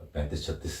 35-36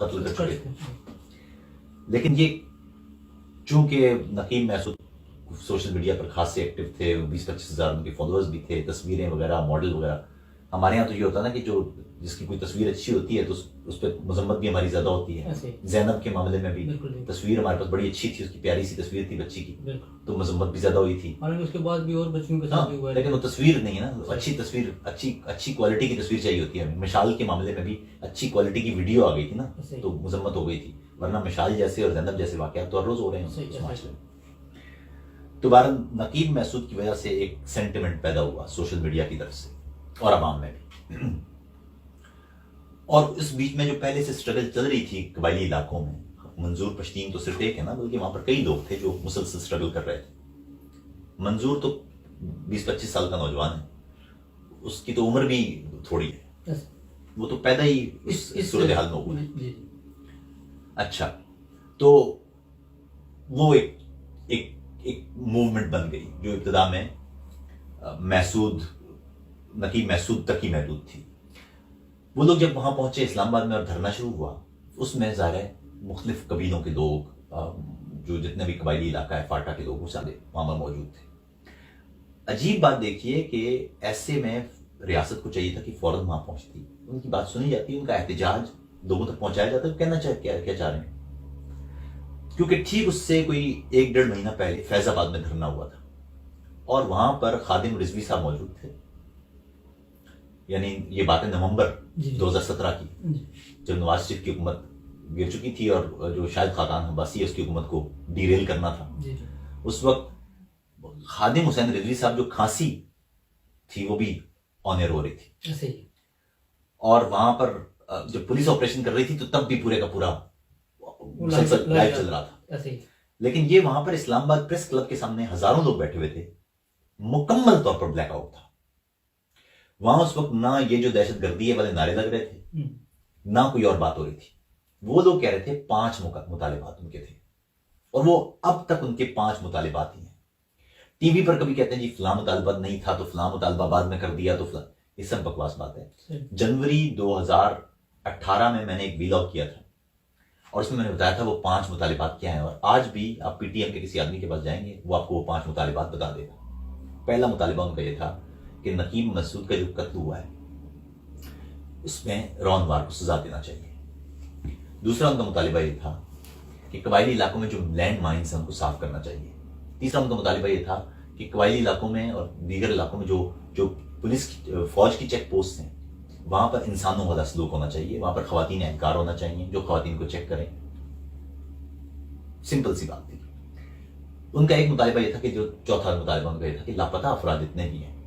قتل کر چکے تھے. لیکن یہ چونکہ نقیب محسود سوشل میڈیا پر خاصے ایکٹیو تھے, 20-25 ہزار ان کے فالوورز بھی تھے, تصویریں وغیرہ, ماڈل وغیرہ. ہمارے یہاں تو یہ ہوتا ہے نا کہ جو جس کی کوئی تصویر اچھی ہوتی ہے تو اس پہ مذمت بھی ہماری زیادہ ہوتی ہے. زینب کے معاملے میں بھی تصویر ہمارے پاس بڑی اچھی تھی, اس کی پیاری سی تصویر تھی بچی کی, تو مذمت بھی زیادہ ہوئی تھی. اس کے بعد بھی اور بچوں کے ساتھ ہوا ہے, لیکن وہ تصویر نہیں ہے نا, اچھی تصویر, اچھی کوالٹی کی تصویر چاہیے ہوتی ہے. مشال کے معاملے میں بھی اچھی کوالٹی کی ویڈیو آ گئی تھی نا, تو مذمت ہو گئی تھی. ورنہ مشال جیسے اور زینب جیسے واقعات تو ہر روز ہو رہے ہیں اس معاشرے میں. تو بہرحال نقیب محسود کی وجہ سے ایک سینٹیمنٹ پیدا ہوا سوشل میڈیا کی طرف سے اور عوام میں بھی. اور اس بیچ میں جو پہلے سے سٹرگل چل رہی تھی قبائلی علاقوں میں, منظور پشتین تو صرف ایک ہے نا, بلکہ وہاں پر کئی لوگ تھے جو مسلسل سٹرگل کر رہے تھے. منظور تو 20-25 سال کا نوجوان ہے, اس کی تو عمر بھی تھوڑی ہے, وہ تو پیدا ہی اس صورتحال میں ہوا ہے. اچھا, تو وہ ایک موومنٹ بن گئی جو ابتدا میں نقیب محسود تک ہی محدود تھی. وہ لوگ جب وہاں پہنچے اسلام آباد میں اور دھرنا شروع ہوا, اس میں ظاہر ہے مختلف قبیلوں کے لوگ, جو جتنے بھی قبائلی علاقہ ہے, فاٹا کے لوگ, وہ سارے وہاں پر موجود تھے. عجیب بات دیکھیے کہ ایسے میں ریاست کو چاہیے تھا کہ فوراً وہاں پہنچتی, ان کی بات سنی جاتی, ان کا احتجاج لوگوں تک پہنچایا جاتا, کہنا کیا چاہ رہے ہیں. کیونکہ ٹھیک اس سے کوئی 1-1.5 مہینہ پہلے فیض آباد میں دھرنا ہوا تھا, اور وہاں پر خادم رضوی صاحب موجود تھے. یعنی یہ بات ہے نومبر 2017 کی, جب نواز شریف کی حکومت گر چکی تھی اور جو شاید خاقان عباسی ہے اس کی حکومت کو ڈی ریل کرنا تھا. اس وقت خادم حسین رضوی صاحب جو کھانسی تھی وہ بھی آن ایئر ہو رہی تھی, اور وہاں پر جب پولیس آپریشن کر رہی تھی تو تب بھی پورے کا پورا مسلسل لائیو چل رہا تھا. لیکن یہ وہاں پر اسلام آباد پریس کلب کے سامنے ہزاروں لوگ بیٹھے ہوئے تھے, مکمل طور پر بلیک آؤٹ تھا. وہاں اس وقت نہ یہ جو دہشت گردی ہے والے نعرے لگ رہے تھے, نہ کوئی اور بات ہو رہی تھی. وہ لوگ کہہ رہے تھے 5 مطالبات ان کے تھے, اور وہ اب تک ان کے 5 مطالبات ہی ہیں. ٹی وی پر کبھی کہتے ہیں جی فلاں مطالبہ نہیں تھا تو فلاں مطالبہ بعد میں کر دیا, تو فلاں, یہ سب بکواس بات ہے. جنوری 2018 میں نے ایک ویلاگ کیا تھا, اور اس میں نے بتایا تھا وہ 5 مطالبات کیا ہیں, اور آج بھی آپ پی ٹی ایم کے کسی آدمی کے پاس جائیں گے, وہ آپ کو وہ 5 مطالبات بتا دے گا. پہلا مطالبہ ان کا یہ تھا کہ نقیب محسود کا جو قتل ہوا ہے اس میں رون وار کو سزا دینا چاہیے. دوسرا ان کا مطالبہ یہ تھا کہ قبائلی علاقوں میں جو لینڈ مائنز ہیں ان کو صاف کرنا چاہیے. تیسرا ان کا مطالبہ یہ تھا کہ قبائلی علاقوں میں اور دیگر علاقوں میں جو پولیس فوج کی چیک پوسٹ ہیں وہاں پر انسانوں والا سلوک ہونا چاہیے, وہاں پر خواتین اہلکار ہونا چاہیے جو خواتین کو چیک کریں. سمپل سی بات تھی. ان کا ایک مطالبہ یہ تھا کہ جو چوتھا مطالبہ ان کا یہ تھا کہ لاپتہ افراد جتنے بھی ہیں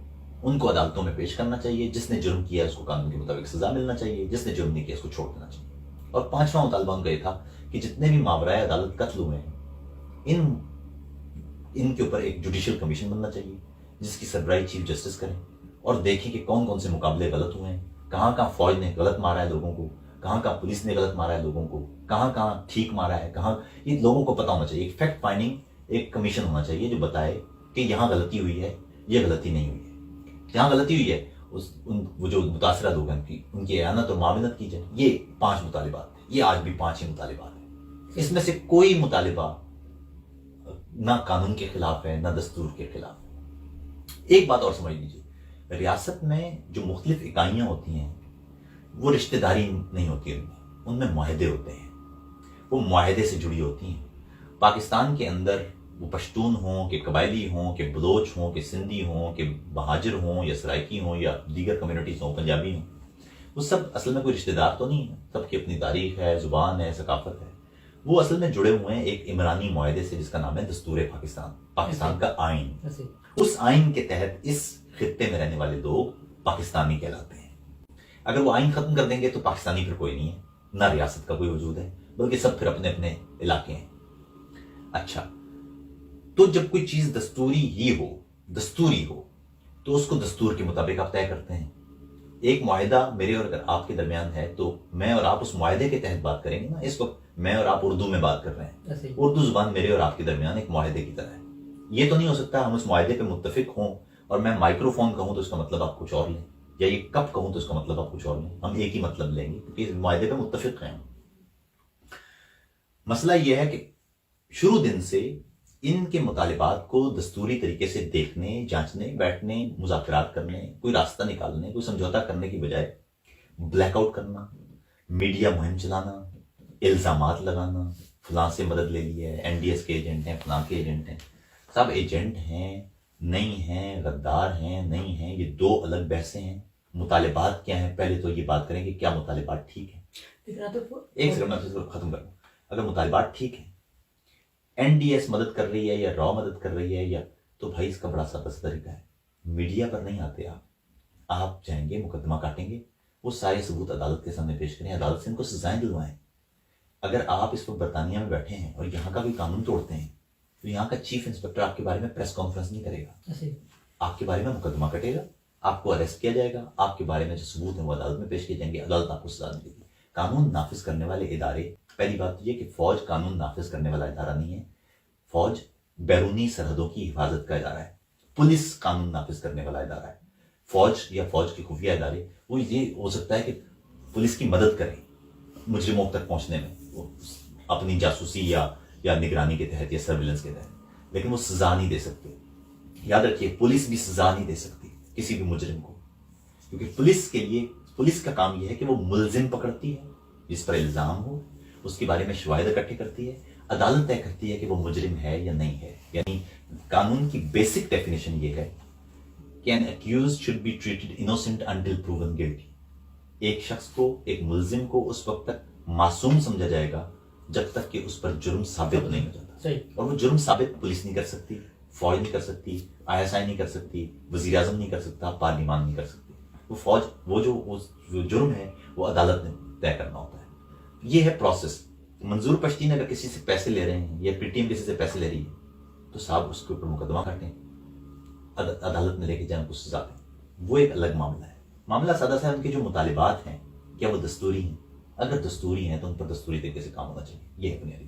ان کو عدالتوں میں پیش کرنا چاہیے, جس نے جرم کیا اس کو قانون کے مطابق سزا ملنا چاہیے, جس نے جرم نہیں کیا اس کو چھوڑ دینا چاہیے. اور 5واں مطالبہ ان کا یہ تھا کہ جتنے بھی ماورائے عدالت قتل ہوئے ہیں ان کے اوپر ایک جوڈیشل کمیشن بننا چاہیے جس کی سربراہی چیف جسٹس کریں, اور دیکھیں کہ کون کون سے مقابلے غلط ہوئے ہیں, کہاں فوج نے غلط مارا ہے لوگوں کو, کہاں پولیس نے غلط مارا ہے لوگوں کو, کہاں ٹھیک مارا ہے, کہاں, یہ لوگوں کو پتا ہونا چاہیے. ایک فیکٹ فائنڈنگ ایک کمیشن ہونا چاہیے جو بتائے کہ یہاں غلطی ہوئی ہے, یہ غلطی نہیں ہوئی ہے. جہاں غلطی ہوئی ہے وہ جو متاثرہ لوگ ہیں ان کی اعانت اور معاونت کی جائے. یہ 5 مطالبات تھے, یہ آج بھی 5 ہی مطالبات ہیں. اس میں سے کوئی مطالبہ نہ قانون کے خلاف ہے نہ دستور کے خلاف ہے. ایک بات اور سمجھ لیجیے, ریاست میں جو مختلف اکائیاں ہوتی ہیں وہ رشتہ داری نہیں ہوتی, ان میں معاہدے ہوتے ہیں, وہ معاہدے سے جڑی ہوتی ہیں. پاکستان کے اندر وہ پشتون ہوں کہ قبائلی ہوں کہ بلوچ ہوں کہ سندھی ہوں کہ مہاجر ہوں یا سرائکی ہوں یا دیگر کمیونٹیز ہوں, پنجابی ہوں, وہ سب اصل میں کوئی رشتہ دار تو نہیں ہے. سب کی اپنی تاریخ ہے, زبان ہے, ثقافت ہے. وہ اصل میں جڑے ہوئے ہیں ایک عمرانی معاہدے سے جس کا نام ہے دستور پاکستان کا آئین. اس آئین کے تحت اس خطے میں رہنے والے لوگ پاکستانی کہلاتے ہیں. اگر وہ آئین ختم کر دیں گے تو پاکستانی پھر کوئی نہیں ہے, نہ ریاست کا کوئی وجود ہے, بلکہ سب پھر اپنے اپنے علاقے ہیں. اچھا, تو جب کوئی چیز دستوری ہو تو اس کو دستور کے مطابق آپ طے کرتے ہیں. ایک معاہدہ میرے اور اگر آپ کے درمیان ہے تو میں اور آپ اس معاہدے کے تحت بات کریں گے نا. اس وقت میں اور آپ اردو میں بات کر رہے ہیں, اردو زبان میرے اور آپ کے درمیان ایک معاہدے کی طرح ہے. یہ تو نہیں ہو سکتا ہم اس معاہدے پہ متفق ہوں اور میں مائکرو فون کہوں تو اس کا مطلب آپ کچھ اور لیں, یا یہ کپ کہوں تو اس کا مطلب آپ کچھ اور لیں. ہم ایک ہی مطلب لیں گے کیونکہ اس معاہدے پہ متفق ہیں. مسئلہ یہ ہے کہ شروع دن سے ان کے مطالبات کو دستوری طریقے سے دیکھنے، جانچنے، بیٹھنے، مذاکرات کرنے، کوئی راستہ نکالنے، کوئی سمجھوتا کرنے کی بجائے بلیک آؤٹ کرنا، میڈیا مہم چلانا، الزامات لگانا، فلاں سے مدد لے لی ہے، این ڈی ایس کے ایجنٹ ہیں، فلاں کے ایجنٹ ہیں. سب ایجنٹ ہیں، نہیں ہیں، غدار ہیں، نہیں ہیں، یہ دو الگ بحثیں ہیں. مطالبات کیا ہیں؟ پہلے تو یہ بات کریں کہ کیا مطالبات ٹھیک ہیں. ایک سیکنڈ میں ختم کروں. اگر مطالبات ٹھیک ہیں، این ڈی ایس مدد کر رہی ہے یا را مدد کر رہی ہے، یا تو بھائی اس کا بڑا سادہ طریقہ ہے. میڈیا پر نہیں آتے آپ جائیں گے، مقدمہ کاٹیں گے، وہ سارے ثبوت عدالت کے سامنے پیش کریں، عدالت سے ان کو سزائیں دلوائیں. اگر آپ اس وقت برطانیہ میں بیٹھے ہیں اور یہاں کا بھی قانون توڑتے ہیں تو یہاں کا چیف انسپکٹر آپ کے بارے میں پریس کانفرنس نہیں کرے گا، آپ کے بارے میں مقدمہ کٹے گا، آپ کو اریسٹ کیا جائے گا، آپ کے بارے میں جو ثبوت ہیں وہ عدالت میں پیش کیے جائیں گے، عدالت آپ کو سزا دے گی. قانون نافذ کرنے والے ادارے، پہلی بات یہ کہ فوج قانون نافذ کرنے والا ادارہ نہیں ہے، فوج بیرونی سرحدوں کی حفاظت کا ادارہ ہے. پولیس قانون نافذ کرنے والا ادارہ ہے. فوج یا فوج کے خفیہ ادارے وہ یہ ہو سکتا ہے کہ پولیس کی مدد کریں مجرموں تک پہنچنے میں، اپنی جاسوسی یا نگرانی کے تحت یا سرویلنس کے تحت، لیکن وہ سزا نہیں دے سکتے. یاد رکھیے پولیس بھی سزا نہیں دے سکتی کسی بھی مجرم کو، کیونکہ پولیس کا کام یہ ہے کہ وہ ملزم پکڑتی ہے جس پر الزام ہو، اس کے بارے میں شواہد اکٹھے کرتی ہے، عدالت طے کرتی ہے کہ وہ مجرم ہے یا نہیں ہے. یعنی قانون کی بیسک ڈیفینیشن یہ ہے کہ an accused should be treated innocent until proven guilty. ایک شخص کو، ایک ملزم کو اس وقت تک معصوم سمجھا جائے گا جب تک کہ اس پر جرم ثابت نہیں ہو جاتا. اور وہ جرم ثابت پولیس نہیں کر سکتی، فوج نہیں کر سکتی، آئی ایس آئی نہیں کر سکتی، وزیر اعظم نہیں کر سکتا، پارلیمان نہیں کر سکتی. وہ فوج، وہ جو جرم ہے وہ عدالت نے طے کرنا ہوتا ہے. یہ ہے پروسیس. منظور پشتین اگر کسی سے پیسے لے رہے ہیں یا پی ٹی ایم کسی سے پیسے لے رہی ہے تو صاحب اس کے اوپر مقدمہ کاٹیں، عدالت میں لے کے جائیں، کو سزا دیں. وہ ایک الگ معاملہ ہے. معاملہ سادہ سا ہے ان کے جو مطالبات ہیں کیا وہ دستوری ہیں؟ اگر دستوری ہیں تو ان پر دستوری طریقے سے کام ہونا چاہیے. یہ ہے بنیادی.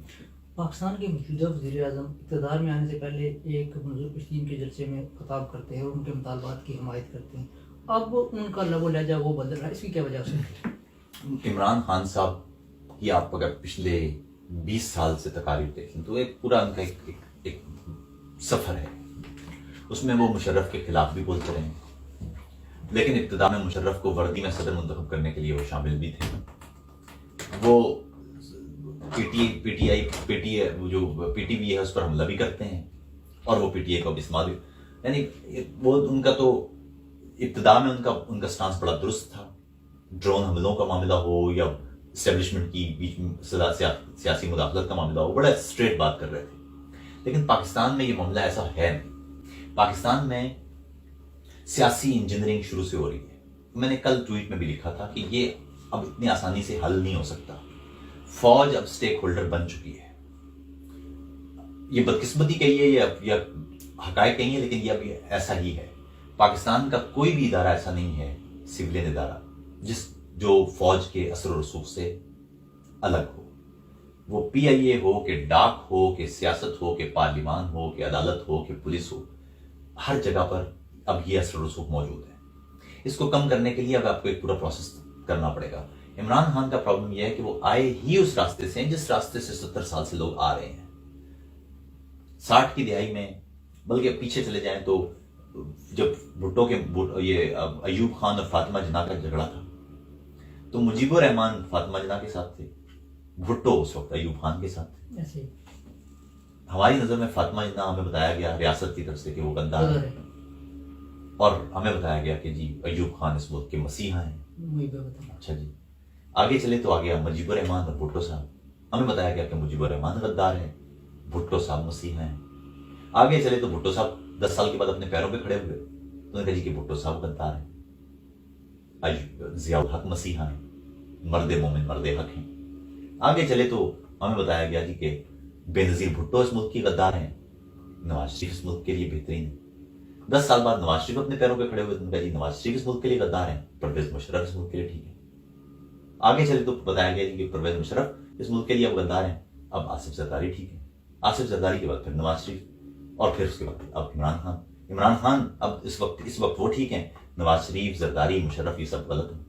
پاکستان کے موجودہ وزیر اعظم اقتدار میں آنے سے پہلے ایک منظور پشتین کے جلسے میں خطاب کرتے ہیں اور ان کے مطالبات کی حمایت کرتے ہیں. اب ان کا لب و لہجہ وہ بدل رہا ہے، اس کی کیا وجہ سے؟ عمران خان صاحب کی آپ اگر پچھلے 20 سال سے تقاریر دیکھیں تو ایک پورا ان کا ایک سفر ہے. اس میں وہ مشرف کے خلاف بھی بولتے رہے ہیں، لیکن ابتدا میں مشرف کو وردی میں صدر منتخب کرنے کے لیے وہ شامل بھی تھے. وہ پی ٹی وی ہے اس پر حملہ بھی کرتے ہیں اور وہ پی ٹی اے کو بھی استعمال بھی، یعنی وہ ان کا تو ابتدا میں ان کا سٹانس بڑا درست تھا. ڈرون حملوں کا معاملہ ہو یا اسٹیبلشمنٹ کی بیچ میں سیاسی مداخلت کا معاملہ ہو، بڑا اسٹریٹ بات کر رہے تھے. لیکن پاکستان میں یہ معاملہ ایسا ہے نہیں. پاکستان میں سیاسی انجینئرنگ شروع سے ہو رہی ہے. میں نے کل ٹویٹ میں بھی لکھا تھا کہ یہ اب اتنی آسانی سے حل نہیں ہو سکتا. فوج اب سٹیک ہولڈر بن چکی ہے. یہ بدقسمتی کہیے یا حقائق کہیے، لیکن یہ اب ایسا ہی ہے. پاکستان کا کوئی بھی ادارہ ایسا نہیں ہے، سولین ادارہ، جو فوج کے اثر و رسوخ سے الگ ہو. وہ پی آئی اے ہو کہ ڈاک ہو کہ سیاست ہو کہ پارلیمان ہو کہ عدالت ہو کہ پولیس ہو، ہر جگہ پر اب یہ اثر و رسوخ موجود ہے. اس کو کم کرنے کے لیے اب آپ کو ایک پورا پروسیس کرنا پڑے گا. عمران خان کا پرابلم یہ ہے کہ وہ آئے ہی اس راستے سے ہیں جس راستے سے 70 سال سے لوگ آ رہے ہیں. 60 کی دہائی میں، بلکہ پیچھے چلے جائیں تو جب بھٹو کے یہ ایوب خان اور فاطمہ جناح کا جھگڑا تھا تو مجیب الرحمان فاطمہ جناح کے ساتھ تھے، بھٹو اس وقت ایوب خان کے ساتھ تھے. ہماری نظر میں فاطمہ جناح ہمیں بتایا گیا ریاست کی طرف سے کہ وہ غدار ہے، اور ہمیں بتایا گیا کہ جی ایوب خان اس ملک کے مسیحا ہیں. اچھا جی، آگے چلے تو آگے مجیب الرحمان اور بھٹو صاحب. ہمیں بتایا گیا کہ مجیب الرحمان غدار ہے، بھٹو صاحب مسیحا ہیں. آگے چلے تو بھٹو صاحب 10 سال کے بعد اپنے پیروں پہ کھڑے ہوئے تو نے کہا جی کہ بھٹو صاحب غدار ہیں. ضیاء الحق مسیحا ہیں، مرد مومن مرد حق ہیں. آگے چلے تو ہمیں بتایا گیا جی کہ بے نظیر بھٹو اس ملک کی غدار ہیں، نواز شریف اس ملک کے لیے بہترین ہے. 10 سال بعد نواز شریف اپنے پیروں پہ کھڑے ہوئے تو کہا جی نواز شریف اس ملک کے لیے غدار ہیں، پرویز مشرف اس ملک کے لیے ٹھیک ہے. آگے چلے تو بتایا گیا جی کہ پرویز مشرف اس ملک کے لیے اب غدار ہیں، اب آصف زرداری ٹھیک ہے. آصف زرداری کے بعد پھر نواز شریف، اور پھر اس کے بعد اب عمران خان اب اس وقت وہ ٹھیک ہیں، نواز شریف، زرداری، مشرف یہ سب غلط ہیں.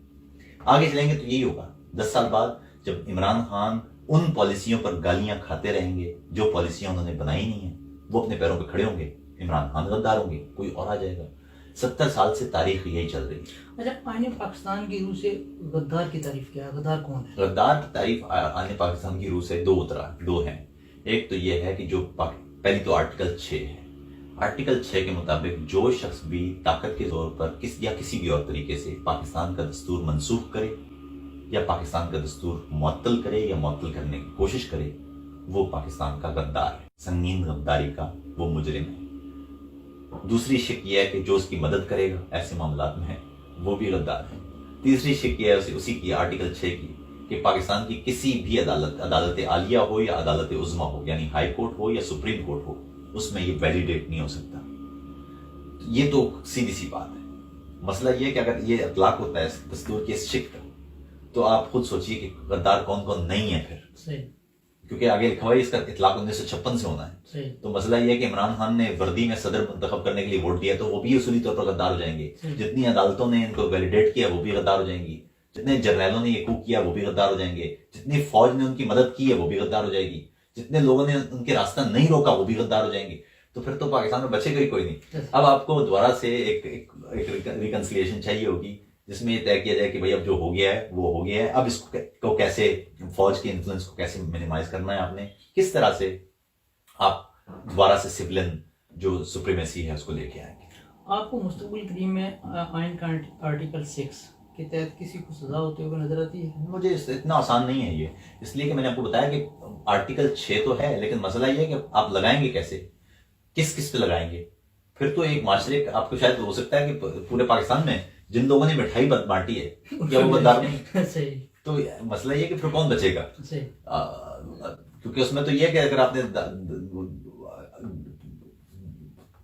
آگے چلیں گے تو یہی ہوگا. 10 سال بعد جب عمران خان ان پالیسیوں پر گالیاں کھاتے رہیں گے جو پالیسیاں انہوں نے بنائی نہیں ہیں. وہ اپنے پیروں پہ کھڑے ہوں گے, عمران خان غدار ہوں گے, کوئی اور آ جائے گا. 70 سال سے تاریخ یہی چل رہی ہے. اچھا, آئین پاکستان کی روح سے غدار کی تعریف کیا ہے؟ غدار کون ہے؟ غدار کی تعریف آئین پاکستان کی روح سے دو ہیں. ایک تو یہ ہے کہ جو پہلی تو آرٹیکل 6 ہے. آرٹیکل 6 کے مطابق جو شخص بھی طاقت کے طور پر یا کسی بھی اور طریقے سے پاکستان کا دستور منسوخ کرے یا پاکستان کا دستور معطل کرے یا معطل کرنے کی کوشش کرے, وہ پاکستان کا غدار ہے, سنگین غداری کا وہ مجرم ہے. دوسری شق یہ ہے کہ جو اس کی مدد کرے گا ایسے معاملات میں ہے وہ بھی غدار ہے. تیسری شق یہ ہے اسی کی آرٹیکل 6 کی کہ پاکستان کی کسی بھی عدالت عالیہ ہو یا عدالت عظمیٰ ہو, یعنی ہائی کورٹ ہو یا سپریم کورٹ ہو, اس میں یہ ویلیڈیٹ نہیں ہو سکتا. یہ تو سیدھی سی بات ہے. مسئلہ یہ ہے کہ اگر یہ اطلاق ہوتا ہے دستور کی اس شق کا, تو آپ خود سوچئے کہ غدار کون کون نہیں ہے پھر. صحیح. کیونکہ آگے لکھا ہوا ہے اس کا اطلاق 1956 سے ہونا ہے. صحیح. تو مسئلہ یہ ہے کہ عمران خان نے وردی میں صدر منتخب کرنے کے لیے ووٹ دیا تو وہ بھی اصولی طور پر غدار ہو جائیں گے. جتنی عدالتوں نے ان کو ویلیڈیٹ کیا وہ بھی غدار ہو جائیں گی. جتنے جرنیلوں نے یہ کو کیا وہ بھی غدار ہو جائیں گے. جتنی فوج نے ان کی مدد کی ہے وہ بھی غدار ہو جائے گی. جتنے لوگوں نے ان کے راستہ نہیں روکا وہ بھی غدار ہو جائیں گے. تو پھر تو پاکستان میں بچے گا ہی کوئی نہیں. اب آپ کو دوبارہ سے ایک ریکنسلیشن چاہیے ہوگی جس میں یہ طے کیا جائے کہ بھائی اب جو ہو گیا ہے وہ ہو گیا ہے. اب اس کو کیسے فوج کے انفلوئنس کو کیسے منیمائز کرنا ہے, آپ نے کس طرح سے آپ دوبارہ سے سولین جو سپریمیسی ہے اس کو لے کے آئیں گے. آپ کو مستقبل قریب میں آئین کا آرٹیکل 6 کے تحت کسی کو سزا ہوتے ہوئے نظر آتی ہے؟ مجھے اتنا آسان نہیں ہے یہ, اس لیے کہ میں نے آپ کو بتایا کہ آرٹیکل 6 تو ہے, لیکن مسئلہ یہ ہے کہ آپ لگائیں گے کیسے, کس پہ لگائیں گے. پھر تو ایک معاشرے آپ کو شاید ہو سکتا ہے کہ پورے پاکستان میں جن لوگوں نے مٹھائی بانٹی ہے کیا وہ غدار نہیں؟ صحیح. تو مسئلہ یہ کہ پھر کون بچے گا. کیونکہ اس میں تو یہ کہ اگر آپ نے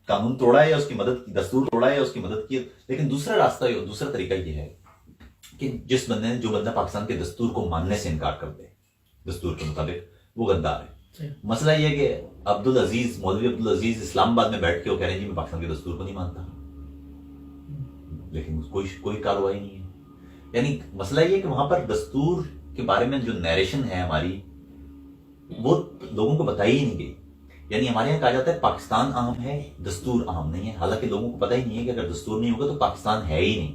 قانون توڑا ہے یا اس کی مدد کی, دستور توڑا ہے یا اس کی مدد کی. لیکن دوسرا طریقہ یہ ہے کہ جو بندہ پاکستان کے دستور کو ماننے سے انکار کر دے دستور کے مطابق, وہ غدار ہے. مسئلہ یہ ہے کہ مولوی عبدالعزیز اسلام آباد میں بیٹھ کے وہ کہہ رہے ہیں جی میں پاکستان کے دستور کو نہیں مانتا, لیکن کوئی کارروائی نہیں ہے. یعنی مسئلہ یہ کہ وہاں پر دستور کے بارے میں جو نیریشن ہے ہماری, وہ لوگوں کو بتائی ہی نہیں گئی. یعنی ہمارے یہاں کہا جاتا ہے پاکستان اہم ہے, دستور اہم نہیں ہے. حالانکہ لوگوں کو پتہ ہی نہیں ہے کہ اگر دستور نہیں ہوگا تو پاکستان ہے ہی نہیں.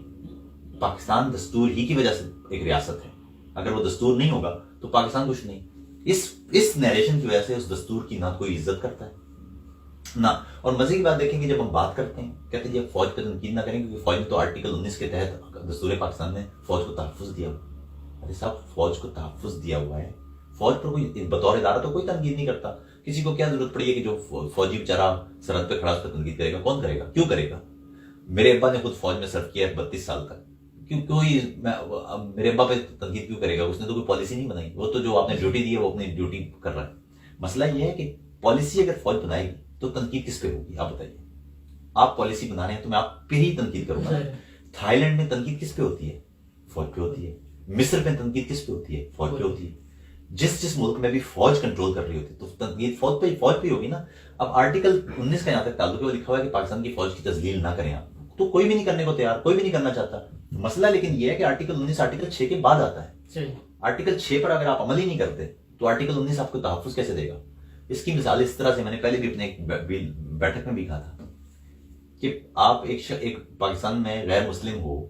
پاکستان دستور ہی کی وجہ سے ایک ریاست ہے. اگر وہ دستور نہیں ہوگا تو پاکستان کچھ نہیں. اس نیریشن کی وجہ سے اس دستور کی نہ کوئی عزت کرتا ہے نہ. اور مزے کی بات دیکھیں کہ جب ہم بات کرتے ہیں کہتے ہیں جب فوج پہ تنقید نہ کریں, کیونکہ فوج نے تو آرٹیکل 19 کے تحت دستور پاکستان نے فوج کو تحفظ دیا ہوا. ارے صاحب, فوج کو تحفظ دیا ہوا ہے, فوج پر کوئی بطور ادارہ تو کوئی تنقید نہیں کرتا. کسی کو کیا ضرورت پڑی ہے کہ جو فوجی بیچارہ سرحد پہ کھڑا اس پہ تنقید کرے گا؟ کون کرے گا, کیوں کرے گا؟ میرے ابا نے خود فوج میں سرو کیا ہے 32 سال تک, میرے ابا پہ تنقید کیوں کرے گا؟ اس نے تو کوئی پالیسی نہیں بنائی. وہ تو جو آپ نے ڈیوٹی دی ہے وہ اپنی ڈیوٹی کر رہا ہے. مسئلہ یہ ہے کہ پالیسی اگر فوج بنائے گی تو تنقید کس پہ ہوگی؟ آپ بتائیے. آپ پالیسی بنا رہے ہیں تو میں آپ پہ ہی تنقید کروں گا. تھائی لینڈ میں تنقید کس پہ ہوتی ہے؟ فوج پہ ہوتی ہے. مصر میں تنقید کس پہ ہوتی ہے؟ فوج پہ ہوتی ہے. جس ملک میں بھی فوج کنٹرول کر رہی ہوتی ہے تو تنقید فوج پہ ہوگی نا. اب آرٹیکل 19 کا یہاں تک تعلق ہے, وہ لکھا ہوا ہے کہ پاکستان کی فوج کی تذلیل نہ کریں آپ, تو کوئی بھی نہیں کرنے کو تیار, کوئی بھی نہیں کرنا چاہتا. مسئلہ لیکن یہ ہے کہ آرٹیکل 19 آرٹیکل 6 کے بعد آتا ہے. آرٹیکل 6 پر اگر آپ عمل ہی نہیں کرتے تو آرٹیکل 19 آپ کو تحفظ کیسے دے گا؟ اس کی مثال اس طرح سے میں نے پہلے بھی اپنے ایک بیٹھک میں بھی کہا تھا کہ آپ ایک پاکستان میں غیر مسلم ہو,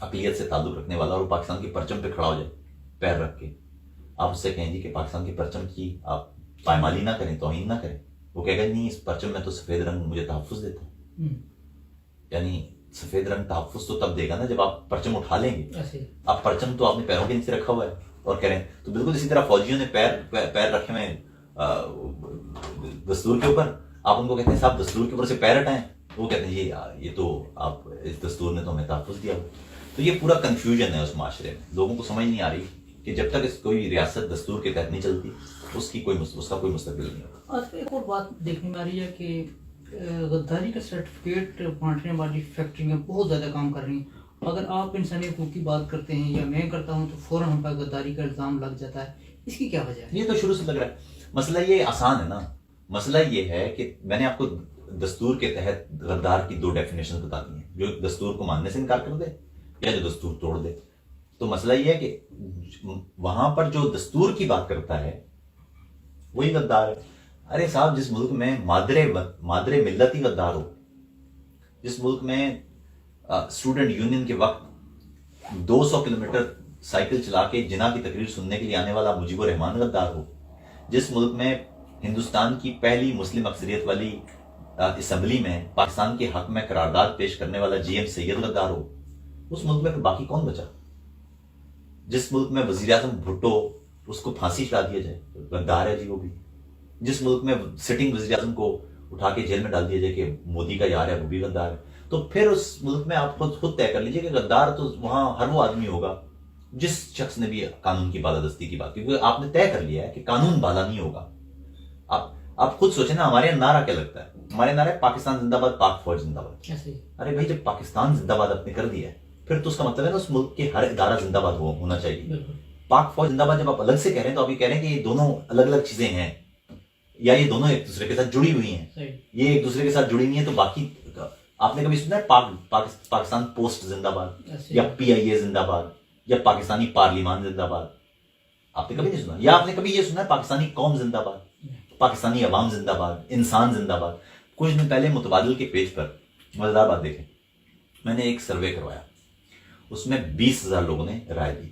اقلیت سے تعلق رکھنے والا, اور پاکستان کے پرچم پہ کھڑا ہو جائے پیر رکھ کے, آپ اس سے کہیں گے کہ پاکستان کے پرچم کی آپ پائمالی نہ کریں, توہین نہ کریں. وہ کہے گا نہیں, اس پرچم میں تو سفید رنگ مجھے تحفظ دیتا ہے. یعنی سفید رنگ تحفظ تو تب دے گا نا جب آپ پرچم اٹھا لیں گے. آپ پرچم تو آپ نے پیروں کے نیچے رکھا ہوا ہے اور کہہ رہے ہیں. تو بالکل اسی طرح فوجیوں نے پیر رکھے ہوئے دستور کے اوپر, آپ ان کو کہتے ہیں صاحب دستور کے اوپر سے پیر ہٹائیں, وہ کہتے ہیں یہ تو آپ اس دستور نے تو ہمیں تحفظ دیا. تو یہ پورا کنفیوژن ہے اس معاشرے میں, لوگوں کو سمجھ نہیں آ رہی کہ جب تک کوئی ریاست دستور کے تحت نہیں چلتی اس کا کوئی مستقبل نہیں ہوتا. آج ایک اور بات دیکھنے میں آ رہی ہے کہ غداری کا سرٹیفکیٹ بانٹنے والی فیکٹریاں بہت زیادہ کام کر رہی ہیں. اگر آپ انسانی حقوق کی بات کرتے ہیں یا میں کرتا ہوں تو فوراً ہم پر غداری کا الزام لگ جاتا ہے. اس کی کیا وجہ ہے؟ یہ تو شروع سے لگ رہا ہے. مسئلہ یہ آسان ہے نا. مسئلہ یہ ہے کہ میں نے آپ کو دستور کے تحت غدار کی 2 ڈیفینیشن بتا دی ہیں, جو دستور کو ماننے سے انکار کر دے یا جو دستور توڑ دے. تو مسئلہ یہ ہے کہ وہاں پر جو دستور کی بات کرتا ہے وہی غدار ہے. ارے صاحب جس ملک میں مادر ملت ہی غدار ہو، جس ملک میں اسٹوڈنٹ یونین کے وقت 200 کلومیٹر سائیکل چلا کے جناح کی تقریر سننے کے لیے آنے والا مجیب الرحمان غدار ہو، جس ملک میں ہندوستان کی پہلی مسلم اکثریت والی اسمبلی میں پاکستان کے حق میں قرارداد پیش کرنے والا جی ایم سید غدار ہو، اس ملک میں پھر باقی کون بچا؟ جس ملک میں وزیر اعظم بھٹو اس کو پھانسی چڑھا دیا جائے غدار ہے جی وہ بھی. جس ملک میں سٹنگ وزیر اعظم کو اٹھا کے جیل میں ڈال دیا جائے کہ مودی کا یار ہے وہ بھی غدار ہے. تو پھر اس ملک میں آپ خود طے کر لیجئے کہ غدار تو وہاں ہر وہ آدمی ہوگا جس شخص نے بھی قانون کی بالادستی کی بات کی، کیونکہ آپ نے طے کر لیا ہے کہ قانون بالا نہیں ہوگا. آپ خود سوچیں نا، ہمارے یہاں نعرہ کیا لگتا ہے؟ ہمارے نعرہ ہے پاکستان زندہ باد، پاک فوج زندہ باد. ارے بھائی جب پاکستان زندہ باد آپ نے کر دیا ہے پھر تو اس کا مطلب ہے نا اس ملک کے ہر ادارہ زندہ باد ہونا چاہیے. پاک فوج زندہ باد جب آپ الگ سے کہہ رہے ہیں تو آپ یہ کہہ رہے ہیں کہ یہ دونوں الگ الگ چیزیں ہیں، یا یہ دونوں ایک دوسرے کے ساتھ جڑی ہوئی ہیں. یہ ایک دوسرے کے ساتھ جڑی ہوئی ہیں تو باقی آپ نے کبھی سنا ہے پاکستان پوسٹ زندہ باد، یا پی آئی اے زندہ باد، یا پاکستانی پارلیمان زندہ باد؟ آپ نے کبھی نہیں سنا. یا آپ نے کبھی یہ سنا ہے پاکستانی قوم زندہ باد، پاکستانی عوام زندہ باد، انسان زندہ باد؟ کچھ دن پہلے متبادل کے پیج پر مزیدار بات دیکھیں، میں نے ایک سروے کروایا، اس میں 20,000 لوگوں نے رائے دی.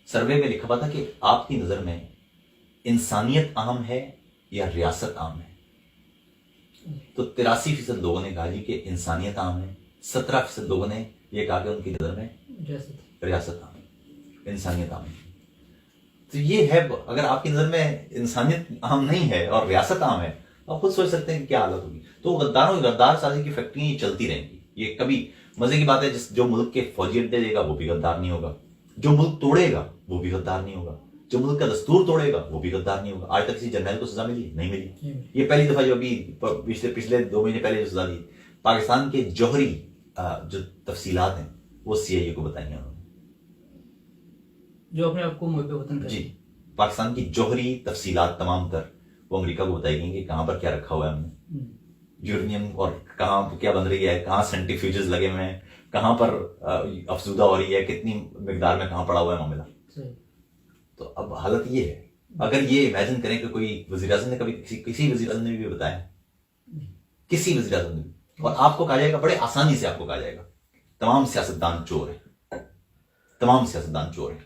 سروے میں لکھا ہوا تھا کہ آپ کی نظر میں انسانیت اہم ہے یا ریاست اہم ہے؟ تو 83% لوگوں نے کہا جی کہ انسانیت اہم ہے، 17% لوگوں نے یہ کہا کہ ان کی نظر میں ریاست اہم ہے، انسانیت اہم ہے. تو یہ ہے، اگر آپ کی نظر میں انسانیت اہم نہیں ہے اور ریاست اہم ہے، آپ خود سوچ سکتے ہیں کہ کیا حالت ہوگی. تو غدار سازی کی فیکٹریاں یہ چلتی رہیں گی. یہ کبھی مزے کی بات ہے، جو ملک کے فوجی اڈے دے گا وہ بھی غدار نہیں ہوگا، جو ملک توڑے گا وہ بھی غدار نہیں ہوگا، جو ملک کا دستور توڑے گا وہ بھی غدار نہیں ہوگا. آج تک کسی جرنیل کو سزا ملی نہیں ملی. یہ پہلی دفعہ جو ابھی پچھلے 2 مہینے پہلے جو سزا دی، پاکستان کے جوہری جو تفصیلات ہیں وہ سی آئی اے کو بتائی ہیں انہوں نے، جو اپنے آپ کو محب وطن کریں. جی پاکستان کی جوہری تفصیلات تمام تر وہ امریکہ کو بتائی گئی کہ کہاں پر کیا رکھا ہوا ہے ہم نے، یورینیم اور کہاں کیا بن رہی ہے، کہاں سینٹریفیوجز لگے ہوئے ہیں، کہاں پر افزودہ ہو رہی ہے، کتنی مقدار میں کہاں پڑا ہوا ہے معاملہ. تو اب حالت یہ ہے. اگر یہ امیجن کریں کہ کوئی وزیر اعظم نے کبھی کسی وزیر اعظم نے بھی بتایا، کسی وزیر اعظم نے بھی، اور آپ کو کہا جائے گا بڑے آسانی سے، آپ کو کہا جائے گا تمام سیاستدان چور ہیں، تمام سیاستدان چور ہیں،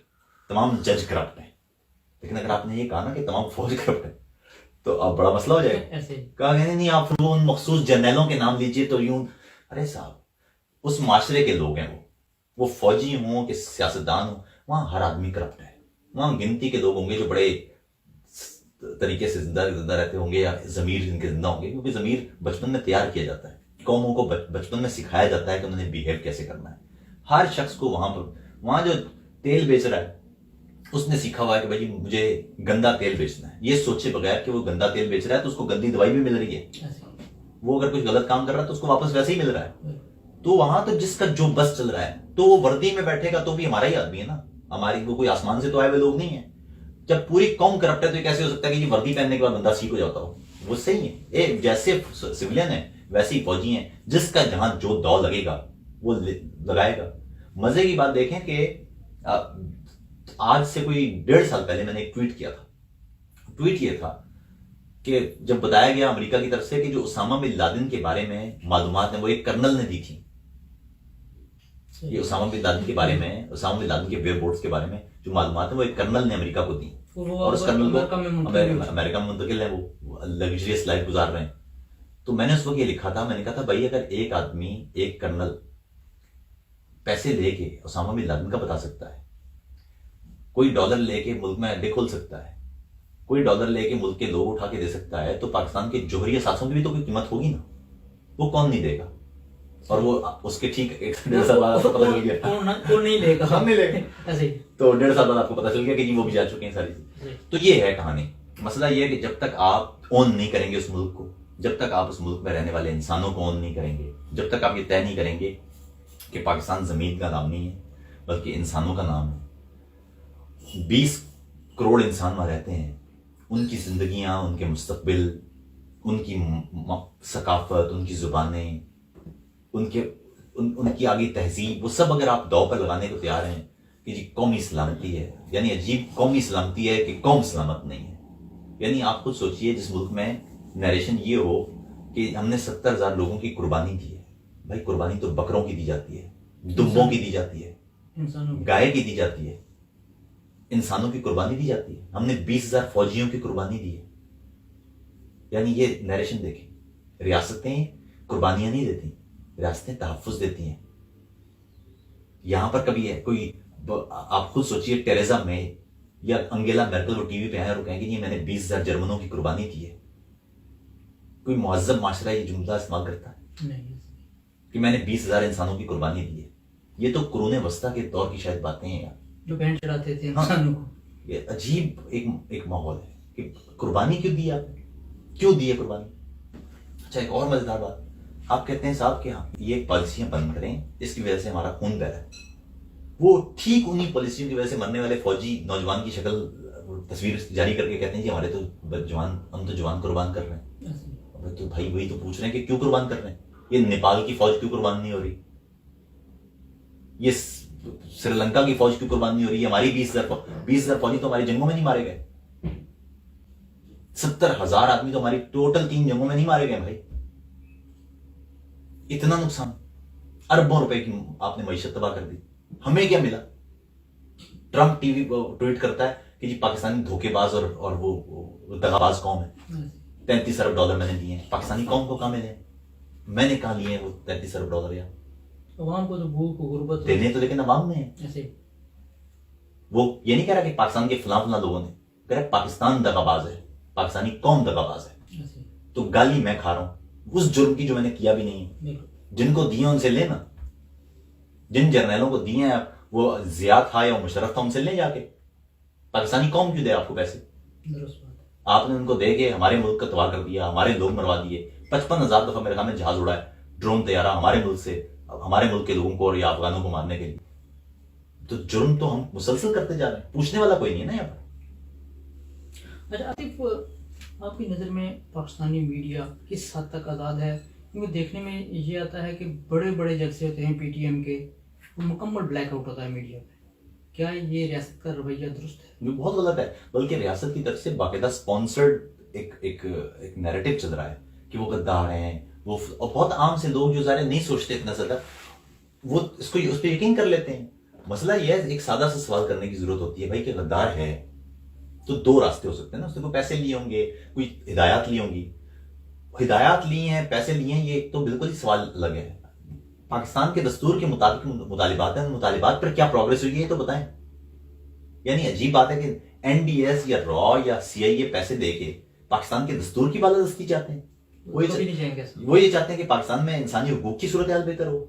تمام جج کرپٹ ہیں. لیکن اگر آپ نے یہ کہا نا کہ تمام فوج کرپٹ ہیں تو اب بڑا مسئلہ ہو جائے گا. کہا کہ نہیں آپ ان مخصوص جرنیلوں کے نام لیجئے تو یوں. ارے صاحب اس معاشرے کے لوگ ہیں، وہ فوجی ہوں کہ سیاستدان ہوں، وہاں ہر آدمی کرپٹ ہے. وہاں گنتی کے لوگ ہوں گے جو بڑے طریقے سے زندہ رہتے ہوں گے، یا ضمیر جن کے زندہ ہوں گے، کیونکہ ضمیر بچپن میں تیار کیا جاتا ہے. قوموں کو بچپن میں سکھایا جاتا ہے کہ انہوں نے بیہیو کیسے کرنا ہے. ہر شخص کو وہاں جو تیل بیچ رہا ہے اس نے سیکھا ہوا ہے کہ بھائی مجھے گندا تیل بیچنا ہے، یہ سوچے بغیر کہ وہ گندا تیل بیچ رہا ہے تو اس کو گندی دوائی بھی مل رہی ہے. وہ اگر کچھ غلط کام کر رہا ہے تو اس کو واپس ویسے ہی مل رہا ہے. تو وہاں تو جس کا جو بس چل رہا ہے تو وہ وردی میں بیٹھے گا تو بھی ہمارا ہی آدمی ہے نا، ہماری وہ کوئی آسمان سے تو آئے ہوئے لوگ نہیں ہیں. جب پوری قوم کرپٹ ہے تو یہ کیسے ہو سکتا ہے کہ یہ وردی پہننے کے بعد بندہ سیکھ ہو جاتا ہو؟ وہ صحیح ہے، جیسے سولین ہے ویسے ہی فوجی ہیں، جس کا جہاں جو داؤ لگے گا وہ لگائے گا. مزے کی بات دیکھیں کہ آج سے کوئی 1.5 سال پہلے میں نے ایک ٹویٹ کیا تھا. ٹویٹ یہ تھا کہ جب بتایا گیا امریکہ کی طرف سے کہ جو اسامہ بن لادن کے بارے میں معلومات ہیں وہ ایک کرنل نے دی تھی. یہ اسامہ بن لادن کے بارے میں، اسامہ بن لادن کے ویب بورڈز کے بارے میں جو معلومات ہیں وہ ایک کرنل نے امریکہ کو دی، اور اس کرنل کو امریکہ میں منتقل ہیں، وہ لگژریس لائف گزار رہے ہیں. تو میں نے اس وقت یہ لکھا تھا، میں نے کہا تھا بھائی اگر ایک آدمی، ایک کرنل پیسے لے کے اسامہ بن لادن کا بتا سکتا ہے، کوئی ڈالر لے کے ملک میں اڈے کھول سکتا ہے، کوئی ڈالر لے کے ملک کے لوگ اٹھا کے دے سکتا ہے، تو پاکستان کے جوہری اثاثوں کی بھی تو کوئی قیمت ہوگی نا. وہ کون نہیں دے گا؟ اور وہ اس کے ٹھیک 1.5 سال بعد آپ کو پتہ چل گیا کون نہیں لے گا، ہم نہیں لے گا. تو 1.5 سال بعد آپ کو پتہ چل گیا کہ جی وہ بھی جا چکے ہیں ساری چیزیں. تو یہ ہے کہانی. مسئلہ یہ ہے کہ جب تک آپ اون نہیں کریں گے اس ملک کو، جب تک آپ اس ملک میں رہنے والے انسانوں کو اون نہیں کریں گے، جب تک آپ یہ طے نہیں کریں گے کہ پاکستان زمین کا نام نہیں ہے بلکہ انسانوں کا نام ہے. 20 کروڑ انسان وہاں رہتے ہیں، ان کی زندگیاں، ان کے مستقبل، ان کی ثقافت، ان کی زبانیں، ان کی آگے تہذیب، وہ سب اگر آپ داؤ پر لگانے کو تیار ہیں کہ جی قومی سلامتی ہے، یعنی عجیب قومی سلامتی ہے کہ قوم سلامت نہیں ہے. یعنی آپ خود سوچئے جس ملک میں نیریشن یہ ہو کہ ہم نے 70,000 لوگوں کی قربانی دی ہے. بھائی قربانی تو بکروں کی دی جاتی ہے، دمبوں کی دی جاتی ہے، گائے کی دی جاتی ہے، انسانوں کی قربانی دی جاتی ہے. ہم نے 20,000 فوجیوں کی قربانی دی ہے. یعنی یہ نیریشن دیکھیں، ریاستیں قربانیاں نہیں دیتی، ریاستیں تحفظ دیتی ہیں. یہاں پر کبھی ہے کوئی، آپ خود سوچئے ٹیریزا مے یا انگیلا میرکل وہ ٹی وی پہ آئے اور کہیں گے میں نے 20,000 جرمنوں کی قربانی دی ہے. کوئی مہذب معاشرہ یہ جملہ استعمال کرتا ہے کہ میں نے 20,000 انسانوں کی قربانی دی ہے؟ یہ تو قرون وسطیٰ کے دور کی شاید باتیں ہیں یار، جو بینڈ چڑھاتے تھے انسانوں کو. یہ عجیب ایک ماحول ہے کہ قربانی کیوں دی آپ نے، کیوں دی ہے قربانی؟ اچھا ایک اور مزیدار بات، آپ کہتے ہیں صاحب کہ ہاں یہ پالیسیاں بند کریں، اس کی وجہ سے ہمارا خون بہہ رہا ہے. وہ ٹھیک انہی پالیسیوں کی وجہ سے مرنے والے فوجی نوجوان کی شکل تصویر جاری کر کے کہتے ہیں جی ہمارے تو جوان، ہم تو جوان قربان کر رہے ہیں. تو بھائی وہی تو پوچھ رہے ہیں کہ کیوں قربان کر رہے ہیں؟ یہ نیپال کی فوج کیوں قربان نہیں ہو رہی؟ یہ سری لنکا کی فوج کیوں قربان نہیں ہو رہی؟ ہماری 20,000 فوجی تو ہماری جنگوں میں نہیں مارے گئے. 70,000 آدمی تو ہماری ٹوٹل 3 جنگوں میں نہیں مارے گئے. بھائی اتنا نقصان، اربوں روپے کی آپ نے معیشت تباہ کر دی. ہمیں کیا ملا؟ ٹرمپ ٹی وی ٹویٹ کرتا ہے کہ جی پاکستانی دھوکے باز اور وہ دغا باز قوم ہے، 33 ارب ڈالر میں نے دیے ہیں. پاکستانی قوم کو کہاں ملے؟ میں نے کہاں لیے ہیں وہ 33 ارب ڈالر؟ یا عوام کو تو بھوک غربت دینے تو لیکن عوام نے ہیں. وہ یہ نہیں کہہ رہا کہ پاکستان کے فلاں لوگوں نے، کہہ رہا پاکستان دغا باز ہے، پاکستانی قوم دغا باز ہے. تو گالی میں کھا رہا ہوں اس جرم کی جو میں نے کیا بھی نہیں ہے. جن کو دیے ان سے لینا، جن جرنیلوں کو دیے ہیں وہ ضیاء تھا یا مشرف تھا، ان سے لے جا کے. پاکستانی قوم کیوں دے آپ کو پیسے؟ آپ نے ان کو دے کے ہمارے ملک کا تباہ کر دیا، ہمارے لوگ مروا دیے. 55,000 دفعہ میرے خیال میں جہاز اڑا ہے، ڈرون طیارہ ہمارے ملک سے ہمارے ملک کے لوگوں کو اور یا افغانوں کو مارنے کے لیے. تو جرم تو ہم مسلسل کرتے جا رہے ہیں، پوچھنے والا کوئی نہیں ہے نا یہاں پر. اچھا آصف، آپ کی نظر میں پاکستانی میڈیا کس حد تک آزاد ہے؟ کیونکہ دیکھنے میں یہ آتا ہے کہ بڑے بڑے جلسے ہوتے ہیں پی ٹی ایم کے، وہ مکمل بلیک آؤٹ ہوتا ہے میڈیا پہ. کیا یہ ریاست کا رویہ درست ہے؟ یہ بہت غلط ہے، بلکہ ریاست کی طرف سے باقاعدہ سپانسرڈ ایک نیریٹو چل رہا ہے کہ وہ غدار ہیں. وہ بہت عام سے لوگ جو ظاہر نہیں سوچتے اتنا زیادہ، وہ اس پہ یقین کر لیتے ہیں. مسئلہ یہ ہے ایک سادہ سا سوال کرنے کی ضرورت ہوتی ہے بھائی کہ غدار ہے تو 2 راستے ہو سکتے ہیں نا. اس نے کوئی پیسے لیے ہوں گے، کوئی ہدایات لی ہوں گی. ہدایات لی ہیں، پیسے لیے ہیں، یہ ایک تو بالکل ہی سوال الگ ہے. پاکستان کے دستور کے مطابق مطالبات ہیں، مطالبات پر کیا پروگریس ہوئی ہے یہ تو بتائیں. یعنی عجیب بات ہے کہ این ڈی ایس یا را یا سی آئی اے پیسے دے کے پاکستان کے دستور کی بالادستی چاہتے ہیں. وہ یہ چاہتے ہیں کہ پاکستان میں انسانی حقوق کی صورتحال بہتر ہو.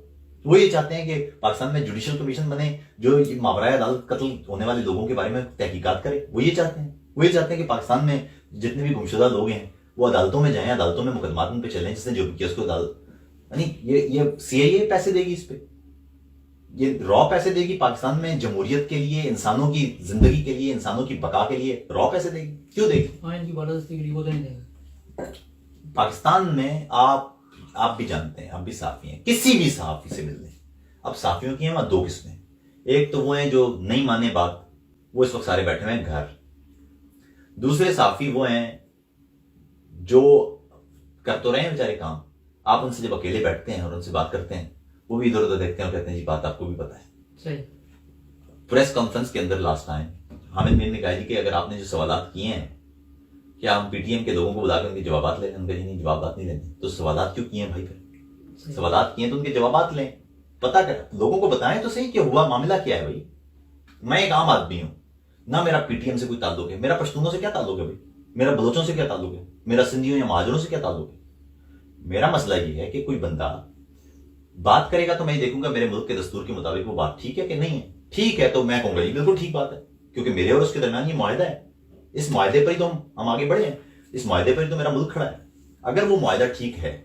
وہ یہ چاہتے ہیں کہ پاکستان میں جوڈیشل کمیشن بنے جو ماورائے عدالت قتل ہونے والے لوگوں کے بارے میں تحقیقات کرے. وہ یہ چاہتے ہیں. وہ یہ چاہتے ہیں کہ پاکستان میں جتنے بھی گمشدہ لوگ ہیں وہ عدالتوں میں جائیں، عدالتوں میں مقدمات ان پہ چلیں، جس نے جو بھی کیا اس کو عدالت. یعنی یہ سی آئی اے پیسے دے گی اس پہ، یہ را پیسے دے گی پاکستان میں جمہوریت کے لیے، انسانوں کی زندگی کے لیے، انسانوں کی بقا کے لیے را پیسے دے گی. کیوں دے گی؟ آئین کی بالادستی کے لیے وہ تو نہیں دے گا. پاکستان میں آپ بھی جانتے ہیں، آپ بھی صحافی ہیں، کسی بھی صحافی سے مل لیں. اب صحافیوں کی ہیں وہاں 2 قسمیں. ایک تو وہ ہیں جو نہیں مانے بات، وہ اس وقت سارے بیٹھے ہوئے ہیں گھر. دوسرے صحافی وہ ہیں جو کر تو رہے ہیں بیچارے کام. آپ ان سے جب اکیلے بیٹھتے ہیں اور ان سے بات کرتے ہیں، وہ بھی ادھر ادھر دیکھتے ہیں اور کہتے ہیں جی بات آپ کو بھی پتہ ہے. صحیح. پریس کانفرنس کے اندر لاسٹ ٹائم حامد میر نے کہا جی کہ اگر آپ نے جو سوالات کیے ہیں کیا ہم پی ٹی ایم کے لوگوں کو بلا کے ان کے جوابات لیں؟ ان کے نہیں جوابات نہیں لینے. تو سوالات کیوں کیے ہیں بھائی؟ پھر سوالات کیے ہیں تو ان کے جوابات لیں، پتا کر لوگوں کو بتائیں تو صحیح کہ ہوا معاملہ کیا ہے. بھائی میں ایک عام آدمی ہوں، نہ میرا پی ٹی ایم سے کوئی تعلق ہے. میرا پشتونوں سے کیا تعلق ہے بھائی؟ میرا بلوچوں سے کیا تعلق ہے؟ میرا سندھیوں یا مہاجروں سے کیا تعلق ہے؟ میرا مسئلہ یہ ہے کہ کوئی بندہ بات کرے گا تو میں یہ دیکھوں گا میرے ملک کے دستور کے مطابق وہ بات ٹھیک ہے کہ نہیں ہے. ٹھیک ہے تو میں کہوں گا جی بالکل ٹھیک بات ہے، کیونکہ میرے اور اس کے درمیان یہ معاہدہ ہے. اس معاہدے پر ہی تو ہم آگے بڑھے ہیں، اس معاہدے پر ہی تو میرا ملک کھڑا ہے. اگر وہ معاہدہ ٹھیک ہے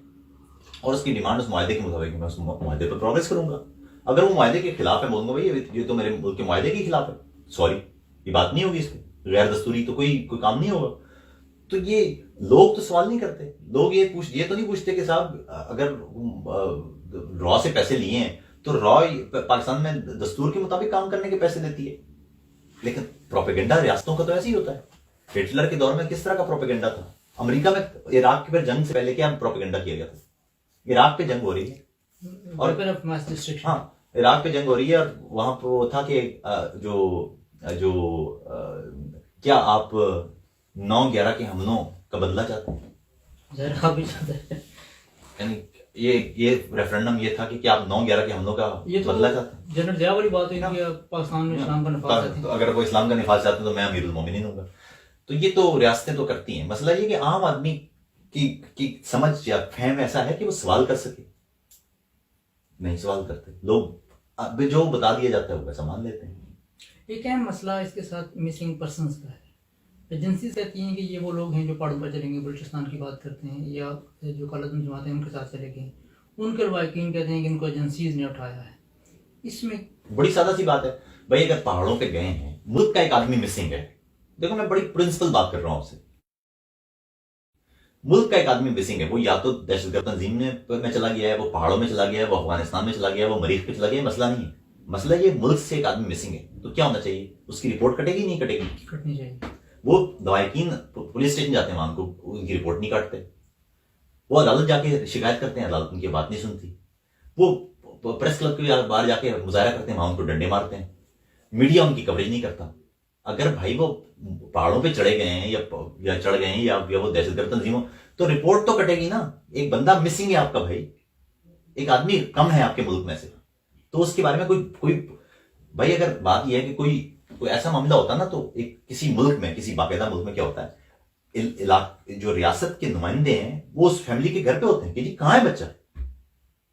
اور اس کی ڈیمانڈ اس معاہدے کے مطابق، میں اس معاہدے پر پروگریس کروں گا. اگر وہ معاہدے کے خلاف ہے، بولوں گا بھائی یہ تو میرے ملک کے معاہدے کے خلاف ہے، سوری یہ بات نہیں ہوگی. اس پہ غیر دستوری تو کوئی کام نہیں ہوگا. تو یہ لوگ تو سوال نہیں کرتے. لوگ یہ تو نہیں پوچھتے کہ صاحب اگر را سے پیسے لیے ہیں تو را پاکستان میں دستور کے مطابق کام کرنے کے پیسے دیتی ہے، لیکن پروپیگنڈا ریاستوں کا تو ایسے ہی ہوتا ہے۔ ہٹلر کے دور میں کس طرح کا پروپیگنڈا تھا؟ امریکہ میں عراق کے جنگ سے پہلے کیا پروپیگنڈا کیا گیا تھا؟ عراق پہ جنگ ہو رہی ہے، اور ہاں عراق پہ جنگ ہو رہی ہے، اور وہاں پہ وہ تھا کہ جو کیا آپ 9/11 کے حملوں کا بدلہ چاہتے ہیں؟ یعنی یہ ریفرنڈم یہ تھا کہ کیا آپ 9/11 کے حملوں کا بدلہ چاہتے ہیں؟ جنرل ضیاء والی بات ہے کہ پاکستان میں اسلام کا نفاذ چاہتے ہیں، اگر وہ اسلام کا نفاذ چاہتے ہیں تو میں امیر المومنین ہوں گا۔ تو یہ تو ریاستیں تو کرتی ہیں، مسئلہ یہ کہ عام آدمی کی سمجھ یا فہم ایسا ہے کہ وہ سوال کر سکے، نہیں سوال کرتے لوگ، جو بتا دیا جاتا ہے وہ ویسا مان لیتے ہیں۔ ایک اہم مسئلہ اس کے ساتھ مسنگ پرسنس کا ہے۔ ایجنسیز کہتی ہیں کہ یہ وہ لوگ ہیں جو پہاڑوں پر چلیں گے، بلوچستان کی بات کرتے ہیں، یا جو کالعدم جماعتیں ان کے ساتھ چلے گئے، ان کے لواحقین کہتے ہیں کہ ان کو ایجنسیز نے اٹھایا ہے۔ اس میں بڑی سادہ سی بات ہے بھائی، اگر پہاڑوں پہ گئے ہیں، ملک کا ایک آدمی مسنگ ہے، دیکھو میں بڑی پرنسپل بات کر رہا ہوں آپ سے، ملک کا ایک آدمی مسنگ ہے، وہ یا تو دہشت گرد تنظیم میں چلا گیا ہے، وہ پہاڑوں میں چلا گیا ہے، وہ افغانستان میں چلا گیا ہے، وہ مریخ پہ چلا گیا ہے، مسئلہ نہیں ہے۔ مسئلہ یہ ملک سے ایک آدمی مسنگ ہے تو کیا ہونا چاہیے؟ اس کی رپورٹ کٹے گی نہیں کٹے گی؟ کٹنی چاہیے۔ وہ لواحقین پولیس اسٹیشن جاتے ہیں، وہاں کو ان کی رپورٹ نہیں کاٹتے، وہ عدالت جا کے شکایت کرتے ہیں، عدالت ان کی بات نہیں سنتی، وہ پریس کلب کے باہر جا کے مظاہرہ کرتے ہیں، وہاں ان کو ڈنڈے مارتے ہیں، میڈیا ان کی کوریج نہیں کرتا۔ اگر بھائی وہ پہاڑوں پہ چڑھے گئے ہیں یا چڑھ گئے ہیں یا وہ دہشت گرد تنظیموں، تو رپورٹ تو کٹے گی نا۔ ایک بندہ مسنگ ہے آپ کا بھائی، ایک آدمی کم ہے آپ کے ملک میں سے، تو اس کے بارے میں کوئی بھائی، اگر بات یہ ہے کہ کوئی ایسا معاملہ ہوتا نا، تو ایک کسی ملک میں، کسی باقاعدہ ملک میں کیا ہوتا ہے، جو ریاست کے نمائندے ہیں وہ اس فیملی کے گھر پہ ہوتے ہیں کہ جی کہاں ہے بچہ،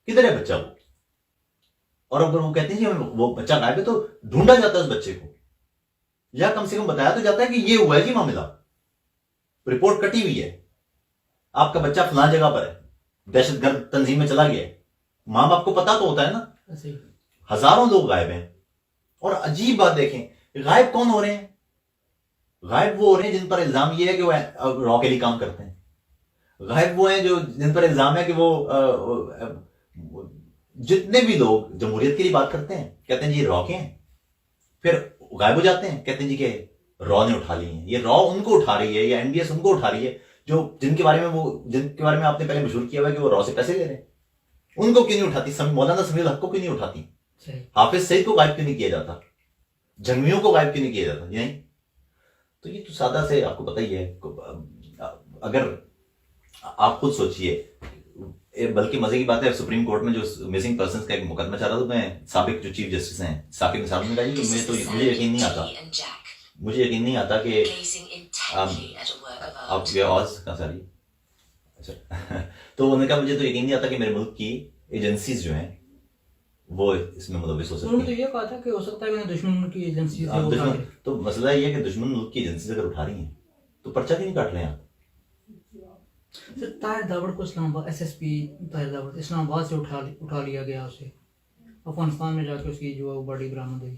کدھر ہے بچہ، وہ، اور اگر وہ کہتے ہیں جی وہ بچہ غائب ہے تو ڈھونڈا جاتا ہے اس بچے کو، یا کم سے کم بتایا تو جاتا ہے کہ یہ ہوا ہے جی معاملہ، رپورٹ کٹی ہوئی ہے، آپ کا بچہ فلاں جگہ پر ہے، دہشت گرد تنظیم میں چلا گیا ہے، ماں باپ کو پتا تو ہوتا ہے نا۔ ہزاروں لوگ غائب ہیں، اور عجیب بات دیکھیں، غائب کون ہو رہے ہیں؟ غائب وہ ہو رہے ہیں جن پر الزام یہ ہے کہ وہ را کے لیے کام کرتے ہیں، غائب وہ ہیں جن پر الزام ہے کہ وہ جتنے بھی لوگ جمہوریت کے لیے بات کرتے ہیں کہتے ہیں جی را کے ہیں، پھر غائب ہو جاتے ہیں، کہتے ہیں جی کہ را نے اٹھا لی ہیں، یہ را ان کو اٹھا رہی ہے یا این ڈی ایس ان کو اٹھا رہی ہے، جن کے بارے میں آپ نے پہلے مشہور کیا ہوا ہے کہ وہ را سے پیسے لے رہے ہیں، ان کو کیوں نہیں اٹھاتی؟ مولانا سمیع الحق کو کیوں نہیں اٹھاتی؟ حافظ سعید کو غائب کیوں نہیں کیا جاتا؟ جنگیوں کو غائب کیوں نہیں کیا جاتا؟ نہیں، تو یہ تو سادہ سے آپ کو پتہ ہی ہے۔ اگر آپ خود سوچئے، بلکہ مزے کی بات ہے، سپریم کورٹ میں جو مسنگ پرسنز کا ایک مقدمہ چل رہا تھا، میں سابق جو چیف جسٹس ہیں ثاقب نثار نے کہا کہ مجھے یقین نہیں آتا کہ آپ کی آواز کہاں سے آ رہی ہے؟ اچھا تو انہوں نے کہا مجھے تو یقین نہیں آتا کہ میرے ملک کی ایجنسیز جو ہیں وہ اس میں ملوث ہو سکتی ہیں۔ انہوں نے تو یہ کہا تھا کہ ہو سکتا ہے کہ دشمن کی ایجنسیز تو مسئلہ یہ ہے کہ دشمن ملک کی ایجنسیز اگر اٹھا رہی ہیں تو پرچہ کیوں نہیں کاٹ رہے ہیں آپ؟ سر طاہر داوڑ کو Islamabad S S P Tahir Dawar Islamabad سے اٹھا لیا گیا، اسے افغانستان میں جا کے اس کی جو ہے وہ باڈی برآمد ہوئی،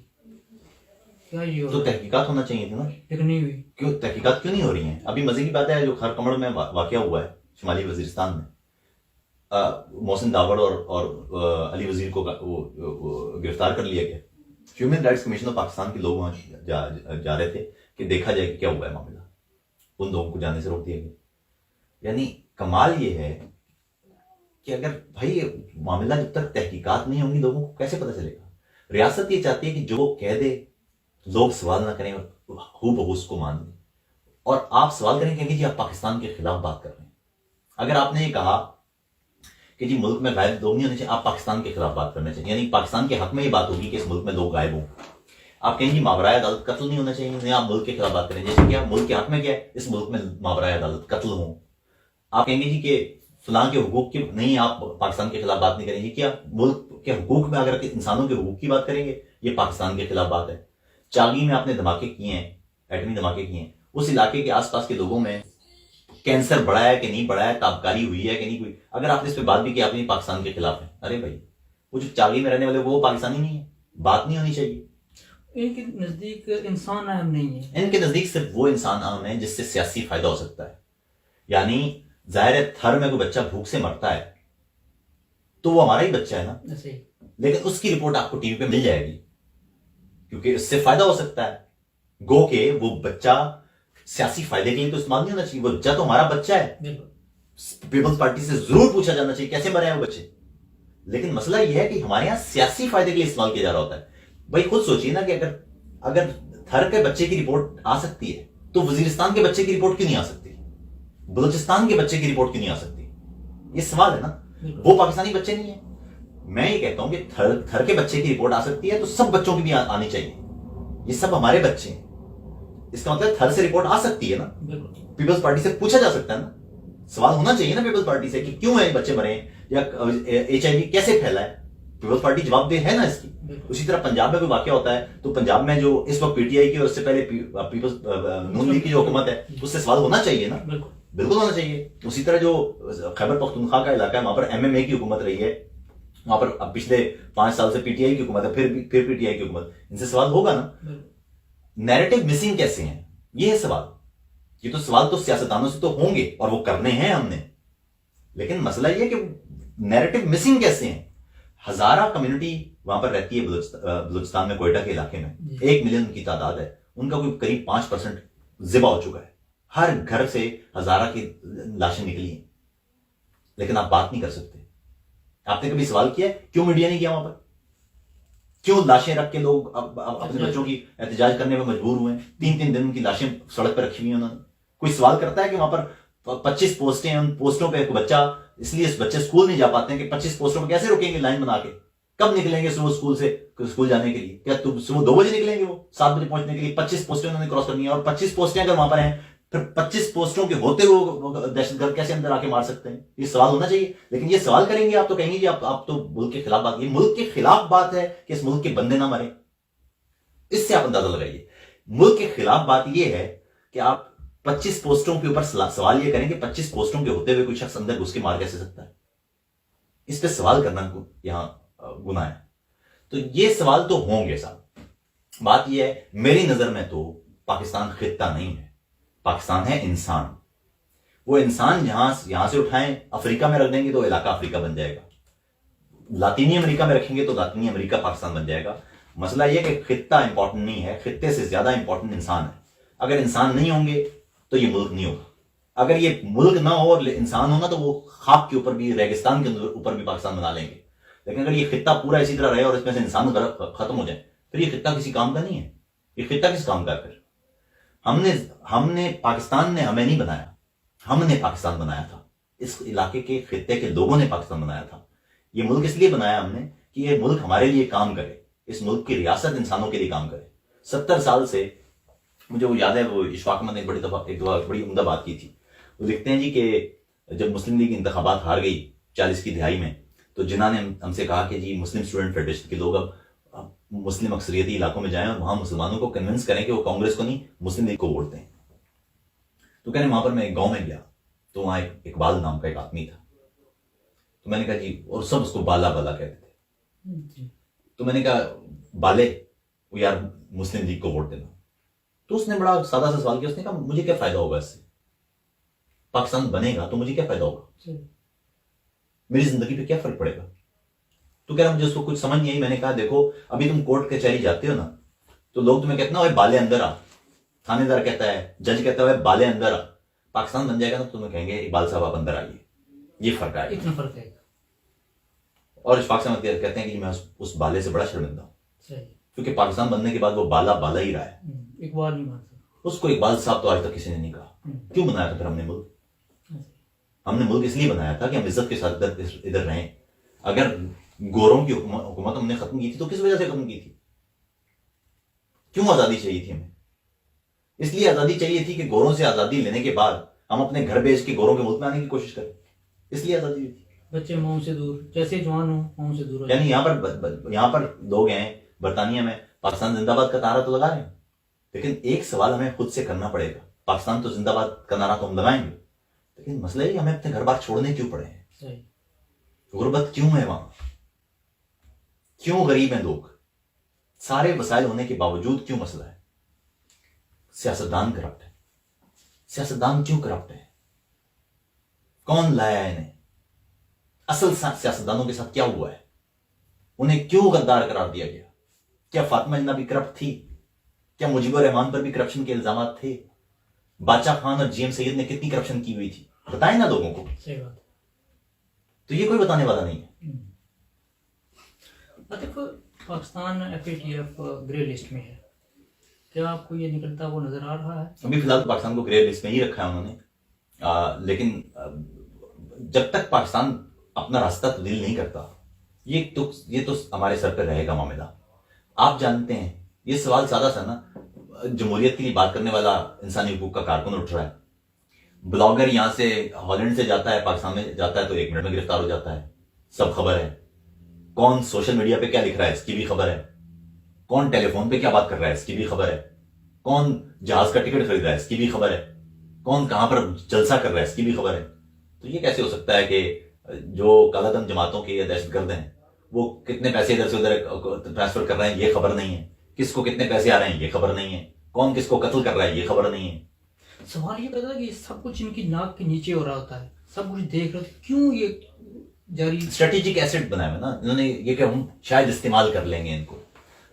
کیا یہ تو تحقیقات ہونا چاہیے تھی نا، لیکن نہیں ہوئی۔ کیوں تحقیقات کیوں نہیں ہو رہی ہیں؟ ابھی مزے کی بات ہے، جو خر کمر میں واقعہ ہوا ہے شمالی وزیرستان میں، محسن داوڑ اور علی وزیر کو گرفتار کر لیا گیا، human rights commission of Pakistan کے لوگ وہاں جا رہے تھے کہ دیکھا جائے کہ کیا ہوا ہے معاملہ، ان لوگوں کو جانے سے روک دیا گیا۔ یعنی کمال یہ ہے کہ اگر بھائی معاملہ جب تک تحقیقات نہیں ہوں گی لوگوں کو کیسے پتہ چلے گا؟ ریاست یہ چاہتی ہے کہ جو وہ کہہ دے لوگ سوال نہ کریں اور ہو بہو اس کو مان دیں، اور آپ سوال کریں کہیں گے جی آپ پاکستان کے خلاف بات کر رہے ہیں۔ اگر آپ نے یہ کہا کہ جی ملک میں غائب لوگ نہیں ہونے چاہیے، آپ پاکستان کے خلاف بات کرنا چاہیے، یعنی پاکستان کے حق میں یہ بات ہوگی کہ اس ملک میں لوگ غائب ہوں۔ آپ کہیں جی ماورائے عدالت قتل نہیں ہونا چاہیے، نہیں آپ ملک کے خلاف بات کریں، جیسے کیا ملک کے حق میں کیا ہے اس ملک میں ماورائے عدالت قتل ہوں۔ آپ کہیں گے جی کہ فلاں کے حقوق کی نہیں، آپ پاکستان کے خلاف بات نہیں کریں گے، کیا ملک کے حقوق میں اگر انسانوں کے حقوق کی بات کریں گے یہ پاکستان کے خلاف بات ہے۔ چاگی میں آپ نے دھماکے کیے ہیں، ایٹمی دھماکے کیے ہیں، اس علاقے کے آس پاس کے لوگوں میں کینسر بڑھا ہے کہ نہیں بڑھا ہے، تابکاری ہوئی ہے کہ نہیں ہوئی، اگر آپ نے اس پہ بات بھی کی آپ نہیں پاکستان کے خلاف ہیں، ارے بھائی وہ جو چاگی میں رہنے والے وہ پاکستانی نہیں ہے، بات نہیں ہونی چاہیے۔ ان کے نزدیک انسان اہم نہیں ہے، ان کے نزدیک صرف وہ انسان اہم ہے جس سے سیاسی فائدہ ہو سکتا ہے۔ یعنی ظاہر ہے تھر میں کوئی بچہ بھوک سے مرتا ہے تو وہ ہمارا ہی بچہ ہے نا. صحیح. لیکن اس کی رپورٹ آپ کو ٹی وی پہ مل جائے گی کیونکہ اس سے فائدہ ہو سکتا ہے. گو کہ وہ بچہ سیاسی فائدے کے لیے تو استعمال نہیں ہونا چاہیے. وہ بچہ تو ہمارا بچہ ہے. پیپلز پارٹی سے ضرور پوچھا جانا چاہیے کیسے مرے ہیں وہ بچے. لیکن مسئلہ یہ ہے کہ ہمارے یہاں سیاسی فائدے کے لیے استعمال کیا جا رہا ہوتا ہے. بھائی خود سوچیے نا کہ اگر تھر کے بچے کی رپورٹ آ سکتی ہے تو وزیرستان کے بچے کی رپورٹ کیوں نہیں آ سکتی؟ بلوچستان کے بچے کی رپورٹ کیوں نہیں آ سکتی؟ یہ سوال ہے نا. وہ پاکستانی بچے نہیں ہیں. میں یہ کہتا ہوں کہ تھر کے بچے کی رپورٹ آ سکتی ہے تو سب بچوں کی بھی آنی چاہیے. یہ سب ہمارے بچے ہیں. اس کا مطلب تھر سے رپورٹ آ سکتی ہے نا. پیپلز پارٹی سے پوچھا جا سکتا ہے نا. سوال ہونا چاہیے نا پیپلز پارٹی سے کہ کیوں ہے بچے مرے یا ایچ آئی وی کیسے پھیلا ہے. پیپلز پارٹی جواب دہ ہے نا اس کی. اسی طرح پنجاب میں کوئی واقعہ ہوتا ہے تو پنجاب میں جو اس وقت پی ٹی آئی کی اور اس سے پہلے پیپلز نون لیگ کی جو حکومت ہے اس سے سوال ہونا چاہیے نا. بالکل ہونا چاہیے. اسی طرح جو خیبر پختونخوا کا علاقہ ہے وہاں پر ایم ایم اے کی حکومت رہی ہے. وہاں پر اب پچھلے 5 سال سے پی ٹی آئی کی حکومت ہے پھر پی ٹی آئی کی حکومت. ان سے سوال ہوگا نا. نیریٹو مسنگ کیسے ہیں یہ ہے سوال. یہ تو سوال تو سیاستدانوں سے تو ہوں گے اور وہ کرنے ہیں ہم نے. لیکن مسئلہ یہ کہ نیریٹو مسنگ کیسے ہیں. ہزارہ کمیونٹی وہاں پر رہتی ہے بلوچستان میں کوئٹہ کے علاقے میں. 1 ملین کی تعداد ہے. ان کا کوئی قریب 5% ذبح ہو چکا ہے. ہر گھر سے ہزارہ کی لاشیں نکلی ہیں. لیکن آپ بات نہیں کر سکتے. آپ نے کبھی سوال کیا ہے کیوں میڈیا نہیں کیا وہاں پر؟ کیوں لاشیں رکھ کے لوگ اپنے بچوں کی احتجاج کرنے میں مجبور ہوئے ہیں؟ 3 دن ان کی لاشیں سڑک پہ رکھی ہوئی ہیں. انہوں نے کوئی سوال کرتا ہے کہ وہاں پر 25 پوسٹیں ہیں, ان پوسٹوں پہ ایک بچہ, اس لیے اس بچے اسکول نہیں جا پاتے ہیں کہ 25 پوسٹوں پہ کیسے رکیں گے لائن بنا کے؟ کب نکلیں گے صبح اسکول سے اسکول جانے کے لیے؟ کیا صبح 2 بجے نکلیں گے وہ 7 بجے پہنچنے کے لیے؟ 25 پوسٹیں انہوں نے کراس کرنی ہے. اور 25 پوسٹیں اگر وہاں پر ہیں پھر 25 پوسٹوں کے ہوتے ہوئے دہشت گرد کیسے اندر آ کے مار سکتے ہیں؟ یہ سوال ہونا چاہیے. لیکن یہ سوال کریں گے آپ تو کہیں گے جی آپ تو ملک کے خلاف بات. یہ ملک کے خلاف بات ہے کہ اس ملک کے بندے نہ مریں. اس سے آپ اندازہ لگائیے. ملک کے خلاف بات یہ ہے کہ آپ 25 پوسٹوں کے اوپر سوال یہ کریں کہ 25 پوسٹوں کے ہوتے ہوئے کوئی شخص اندر گھس کے مار کیسے سکتا ہے. اس پہ سوال کرنا یہاں گناہ ہے. تو یہ سوال تو ہوں گے صاحب. بات یہ ہے میری نظر میں تو پاکستان خطہ نہیں ہے, پاکستان ہے انسان. وہ انسان یہاں سے اٹھائیں افریقہ میں رکھ دیں گے تو علاقہ افریقہ بن جائے گا. لاطینی امریکہ میں رکھیں گے تو لاطینی امریکہ پاکستان بن جائے گا. مسئلہ یہ کہ خطہ امپورٹنٹ نہیں ہے, خطے سے زیادہ امپورٹنٹ انسان ہے. اگر انسان نہیں ہوں گے تو یہ ملک نہیں ہوگا. اگر یہ ملک نہ ہو اور انسان ہونا تو وہ خاک کے اوپر بھی, ریگستان کے اوپر بھی پاکستان بنا لیں گے. لیکن اگر یہ خطہ پورا اسی طرح رہے اور اس میں سے انسان ختم ہو جائے پھر یہ خطہ کسی کام کا نہیں ہے. یہ خطہ کس کام کا ہے؟ پھر ہم نے پاکستان نے ہمیں نہیں بنایا, ہم نے پاکستان بنایا تھا. اس علاقے کے خطے کے لوگوں نے پاکستان بنایا تھا. یہ ملک اس لیے بنایا ہم نے کہ یہ ملک ہمارے لیے کام کرے, اس ملک کی ریاست انسانوں کے لیے کام کرے. 70 سال سے مجھے وہ یاد ہے, وہ اشفاق احمد نے ایک دفعہ بڑی عمدہ بات کی تھی. وہ لکھتے ہیں جی کہ جب مسلم لیگ انتخابات ہار گئی 40 کی دہائی میں تو جنہوں نے ہم سے کہا کہ جی مسلم اسٹوڈنٹ فیڈریشن کے لوگ اب مسلم اکثریتی علاقوں میں جائیں اور وہاں مسلمانوں کو کنونس کریں کہ وہ کانگریس کو نہیں مسلم لیگ کو ووٹ دیں. تو کہنے وہاں پر میں ایک گاؤں میں گیا تو وہاں ایک اقبال نام کا ایک آدمی تھا. تو میں نے کہا جی, اور سب اس کو بالا بالا کہتے تھے. تو میں نے کہا بالے وہ یار مسلم لیگ کو ووٹ دینا. تو اس نے بڑا سادہ سا سوال کیا. اس نے کہا مجھے کیا فائدہ ہوگا اس سے؟ پاکستان بنے گا تو مجھے کیا فائدہ ہوگا؟ میری زندگی پہ کیا فرق پڑے گا؟ تو کہہ رہا مجھے اس کو کچھ سمجھ نہیں آئی. میں نے کہا دیکھو ابھی تم کورٹ کچہری جاتے ہو نا تو لوگ تمہیں کہتے ہیں بالے اندر آ, تھانے دار کہتا ہے, جج کہتا ہے بالے اندر آ. پاکستان بن جائے گا نا تو تمہیں کہیں گے اقبال صاحب آپ اندر آئیے. یہ فرق ہے, اتنا فرق ہے. اور اشفاق صاحب کہتے ہیں کہ میں اس بالے سے بڑا شرمندہ ہوں کیونکہ پاکستان بننے کے بعد وہ بالا ہی رہا ہے. اقبال نہیں مانتا اس کو. اقبال صاحب تو آج تک کسی نے نہیں کہا. کیوں بنایا تھا پھر ہم نے ملک؟ ہم نے ملک اس لیے بنایا تھا کہ ہم عزت کے ساتھ ادھر رہیں. اگر گوروں کی حکومت ہم نے ختم کی تھی تو کس وجہ سے ختم کی تھی؟ کیوں آزادی چاہیے تھی ہمیں؟ اس لیے آزادی چاہیے تھی کہ گوروں سے آزادی لینے کے بعد ہم اپنے گھر بیچ کے گوروں کے ملک میں آنے کی کوشش کریں. اس لیے آزادی تھی. بچے ماؤں سے دور, جیسے جوان ہوں ماؤں سے دور. یعنی یہاں پر لوگ ہیں برطانیہ میں پاکستان زندہ باد کا نعرہ تو لگا رہے ہیں, لیکن ایک سوال ہمیں خود سے کرنا پڑے گا. پاکستان تو زندہ باد کا نعرہ تو ہم لگائیں گے, لیکن مسئلہ ہے کہ ہمیں اپنے گھر بار چھوڑنے کیوں پڑے ہیں؟ غربت کیوں ہے وہاں؟ کیوں غریب ہیں لوگ؟ سارے وسائل ہونے کے باوجود کیوں مسئلہ ہے؟ سیاستدان کرپٹ ہے. سیاستدان کیوں کرپٹ ہے؟ کون لایا ہے انہیں؟ اصل سیاستدانوں کے ساتھ کیا ہوا ہے, انہیں کیوں غدار قرار دیا گیا؟ کیا فاطمہ جناح بھی کرپٹ تھی؟ کیا مجیب الرحمان پر بھی کرپشن کے الزامات تھے؟ بادشاہ خان اور جی ایم سید نے کتنی کرپشن کی ہوئی تھی؟ بتائیں نا لوگوں کو. صحیح بات. تو یہ کوئی بتانے والا نہیں ہے. Atif, Pakistan FATF grey list میں ہے, کیا آپ کو یہ نکلتا وہ نظر آ رہا ہے؟ ابھی فی الحال پاکستان کو گرے لسٹ میں ہی رکھا ہے انہوں نے, لیکن جب تک پاکستان اپنا راستہ تبدیل نہیں کرتا, یہ تو ہمارے سر پہ رہے گا معاملہ. آپ جانتے ہیں یہ سوال سادہ سا نا, جمہوریت کے لیے بات کرنے والا انسانی حقوق کا کارکن اٹھ رہا ہے, بلاگر یہاں سے ہالینڈ سے جاتا ہے پاکستان میں جاتا ہے تو 1 منٹ میں گرفتار ہو جاتا ہے, سب خبر ہے. کون سوشل میڈیا پہ کیا لکھ رہا ہے اس کی بھی خبر ہے, کون ٹیلی فون پہ کیا بات کر رہا ہے اس کی بھی خبر ہے, کون جہاز کا ٹکٹ خرید رہا ہے اس کی بھی خبر ہے, کون کہاں پر جلسہ کر رہا ہے اس کی بھی خبر ہے. تو یہ کیسے ہو سکتا ہے کہ جو کالا دم جماعتوں کے دہشت گرد ہیں وہ کتنے پیسے ادھر سے ادھر ٹرانسفر کر رہے ہیں یہ خبر نہیں ہے, کس کو کتنے پیسے آ رہے ہیں یہ خبر نہیں ہے, کون کس کو قتل کر رہا ہے یہ خبر نہیں ہے. سوال یہ پیدا ہے کہ سب کچھ ان کی ناک کے نیچے ہو رہا ہوتا ہے, سب کچھ دیکھ رہے, کیوں یہ جاری اسٹریٹجک ایسٹ بنایا ہے نا انہوں نے, یہ کہ ہم شاید استعمال کر لیں گے ان کو.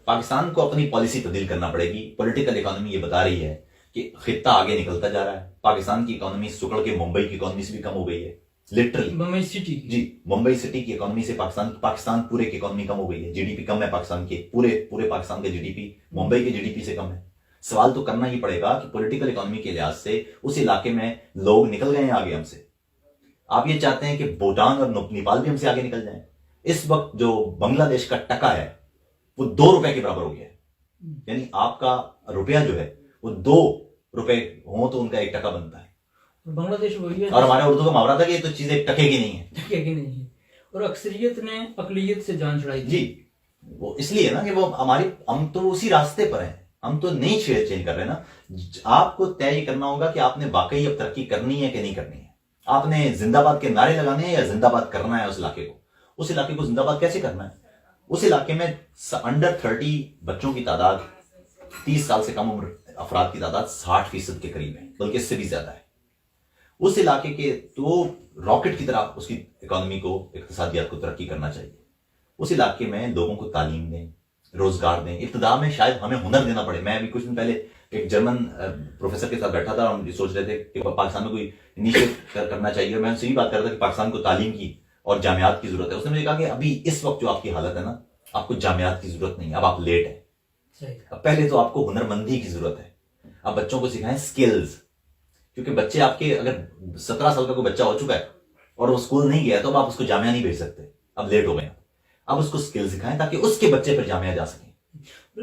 پاکستان کو اپنی پالیسی تبدیل کرنا پڑے گی. پولیٹیکل اکانومی یہ بتا رہی ہے کہ خطہ آگے نکلتا جا رہا ہے. پاکستان کی اکانومی سکڑ کے ممبئی کی اکانومی سے بھی کم ہو گئی ہے, لٹرلی. ممبئی سٹی, جی, ممبئی سٹی کی اکانومی سے پاکستان پورے کی اکانومی کم ہو گئی ہے. GDP کم ہے پاکستان کے, پورے پاکستان کا GDP ممبئی کے GDP سے کم ہے. سوال تو کرنا ہی پڑے گا کہ پولیٹیکل اکانومی کے لحاظ سے اس علاقے میں لوگ نکل گئے ہیں آگے ہم سے. آپ یہ چاہتے ہیں کہ بھوٹان اور نیپال بھی ہم سے آگے نکل جائیں. اس وقت جو بنگلہ دیش کا ٹکا ہے وہ 2 روپے کے برابر ہو گیا ہے. یعنی آپ کا روپیہ جو ہے وہ 2 روپے ہوں تو ان کا 1 ٹکا بنتا ہے. بنگلہ دیش وہی ہے, اور ہمارے اردو کا محاورہ تھا کہ یہ تو چیزیں ٹکے کی نہیں ہے, ٹکے کی نہیں ہے, اور اکثریت نے اقلیت سے جان چھڑائی. جی, وہ اس لیے نا کہ وہ ہم تو اسی راستے پر ہیں, ہم تو نہیں چینج کر رہے نا. آپ کو طے یہ کرنا ہوگا کہ آپ نے واقعی اب ترقی کرنی ہے کہ نہیں کرنی ہے. آپ نے زندہ باد کے نعرے لگانے ہیں یا زندہ باد کرنا ہے اس علاقے کو زندہ باد کیسے کرنا ہے؟ اس علاقے میں انڈر 30 بچوں کی تعداد, 30 سال سے کم عمر افراد کی تعداد 60% کے قریب ہے, بلکہ اس سے بھی زیادہ ہے. اس علاقے کے تو راکٹ کی طرح اس کی اکانومی کو, اقتصادیات کو ترقی کرنا چاہیے. اس علاقے میں لوگوں کو تعلیم دیں, روزگار دیں. ابتدا میں شاید ہمیں ہنر دینا پڑے. میں ابھی کچھ دن پہلے ایک جرمن پروفیسر کے ساتھ بیٹھا تھا, ہم سوچ رہے تھے کہ پاکستان میں کوئی انیشیٹو کرنا چاہیے, اور میں ان سے یہ بات کر رہا تھا کہ پاکستان کو تعلیم کی اور جامعات کی ضرورت ہے. اس نے مجھے کہا کہ ابھی اس وقت جو آپ کی حالت ہے نا, آپ کو جامعات کی ضرورت نہیں, اب آپ لیٹ ہیں. اب پہلے تو آپ کو ہنر مندی کی ضرورت ہے. اب بچوں کو سکھائیں سکلز, کیونکہ بچے آپ کے اگر 17 سال کا کوئی بچہ ہو چکا ہے اور وہ اسکول نہیں گیا تو اب آپ اس کو جامعہ نہیں بھیج سکتے, اب لیٹ ہو گئے. اب اس کو سکل سکھائیں تاکہ اس کے بچے پھر جامعہ جا سکیں.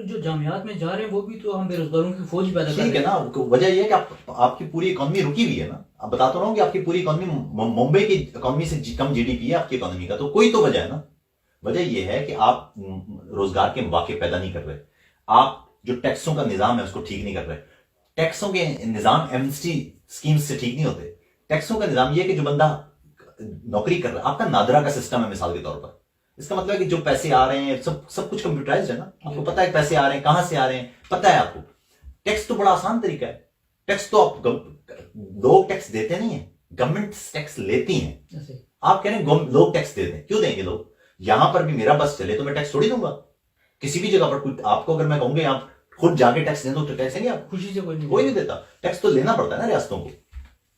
جو جامعات میں جا رہے ہیں وہ بھی تو ہم بے روزگاروں کی فوج پیدا کر رہے ہیں. ٹھیک ہے نا, وجہ یہ ہے کہ آپ کی پوری اکانومی رکی ہوئی ہے نا. اب بتاتا رہا ہوں کہ آپ کی پوری اکانومی ممبئی کی اکانومی سے کم GDP ہے آپ کی اکانومی کا, تو کوئی تو وجہ ہے نا. وجہ یہ ہے کہ آپ روزگار کے مواقع پیدا نہیں کر رہے. آپ جو ٹیکسوں کا نظام ہے اس کو ٹھیک نہیں کر رہے. ٹیکسوں کے نظام ایمنسٹی سکیمز سے ٹھیک نہیں ہوتے. ٹیکسوں کا نظام یہ ہے کہ جو بندہ نوکری کر رہا ہے, آپ کا نادرا کا سسٹم ہے مثال کے طور پر. اس کا مطلب ہے کہ جو پیسے آ رہے ہیں سب کچھ کمپیوٹرائزڈ ہے نا. آپ کو پتا ہے پیسے آ رہے ہیں کہاں سے آ رہے ہیں, پتا ہے آپ کو. ٹیکس تو بڑا آسان طریقہ ہے. ٹیکس تو آپ لوگ ٹیکس دیتے نہیں ہیں, گورنمنٹ ٹیکس لیتی ہیں. آپ کہہ رہے ہیں لوگ ٹیکس دیتے ہیں, کیوں دیں گے لوگ؟ یہاں پر بھی میرا بس چلے تو میں ٹیکس تھوڑی دوں گا. کسی بھی جگہ پر آپ کو اگر میں کہوں گا آپ خود جا کے ٹیکس دیں تو ٹیکس دیں گے آپ؟ خوشی سے کوئی نہیں دیتا. ٹیکس تو لینا پڑتا ہے نا ریاستوں کو.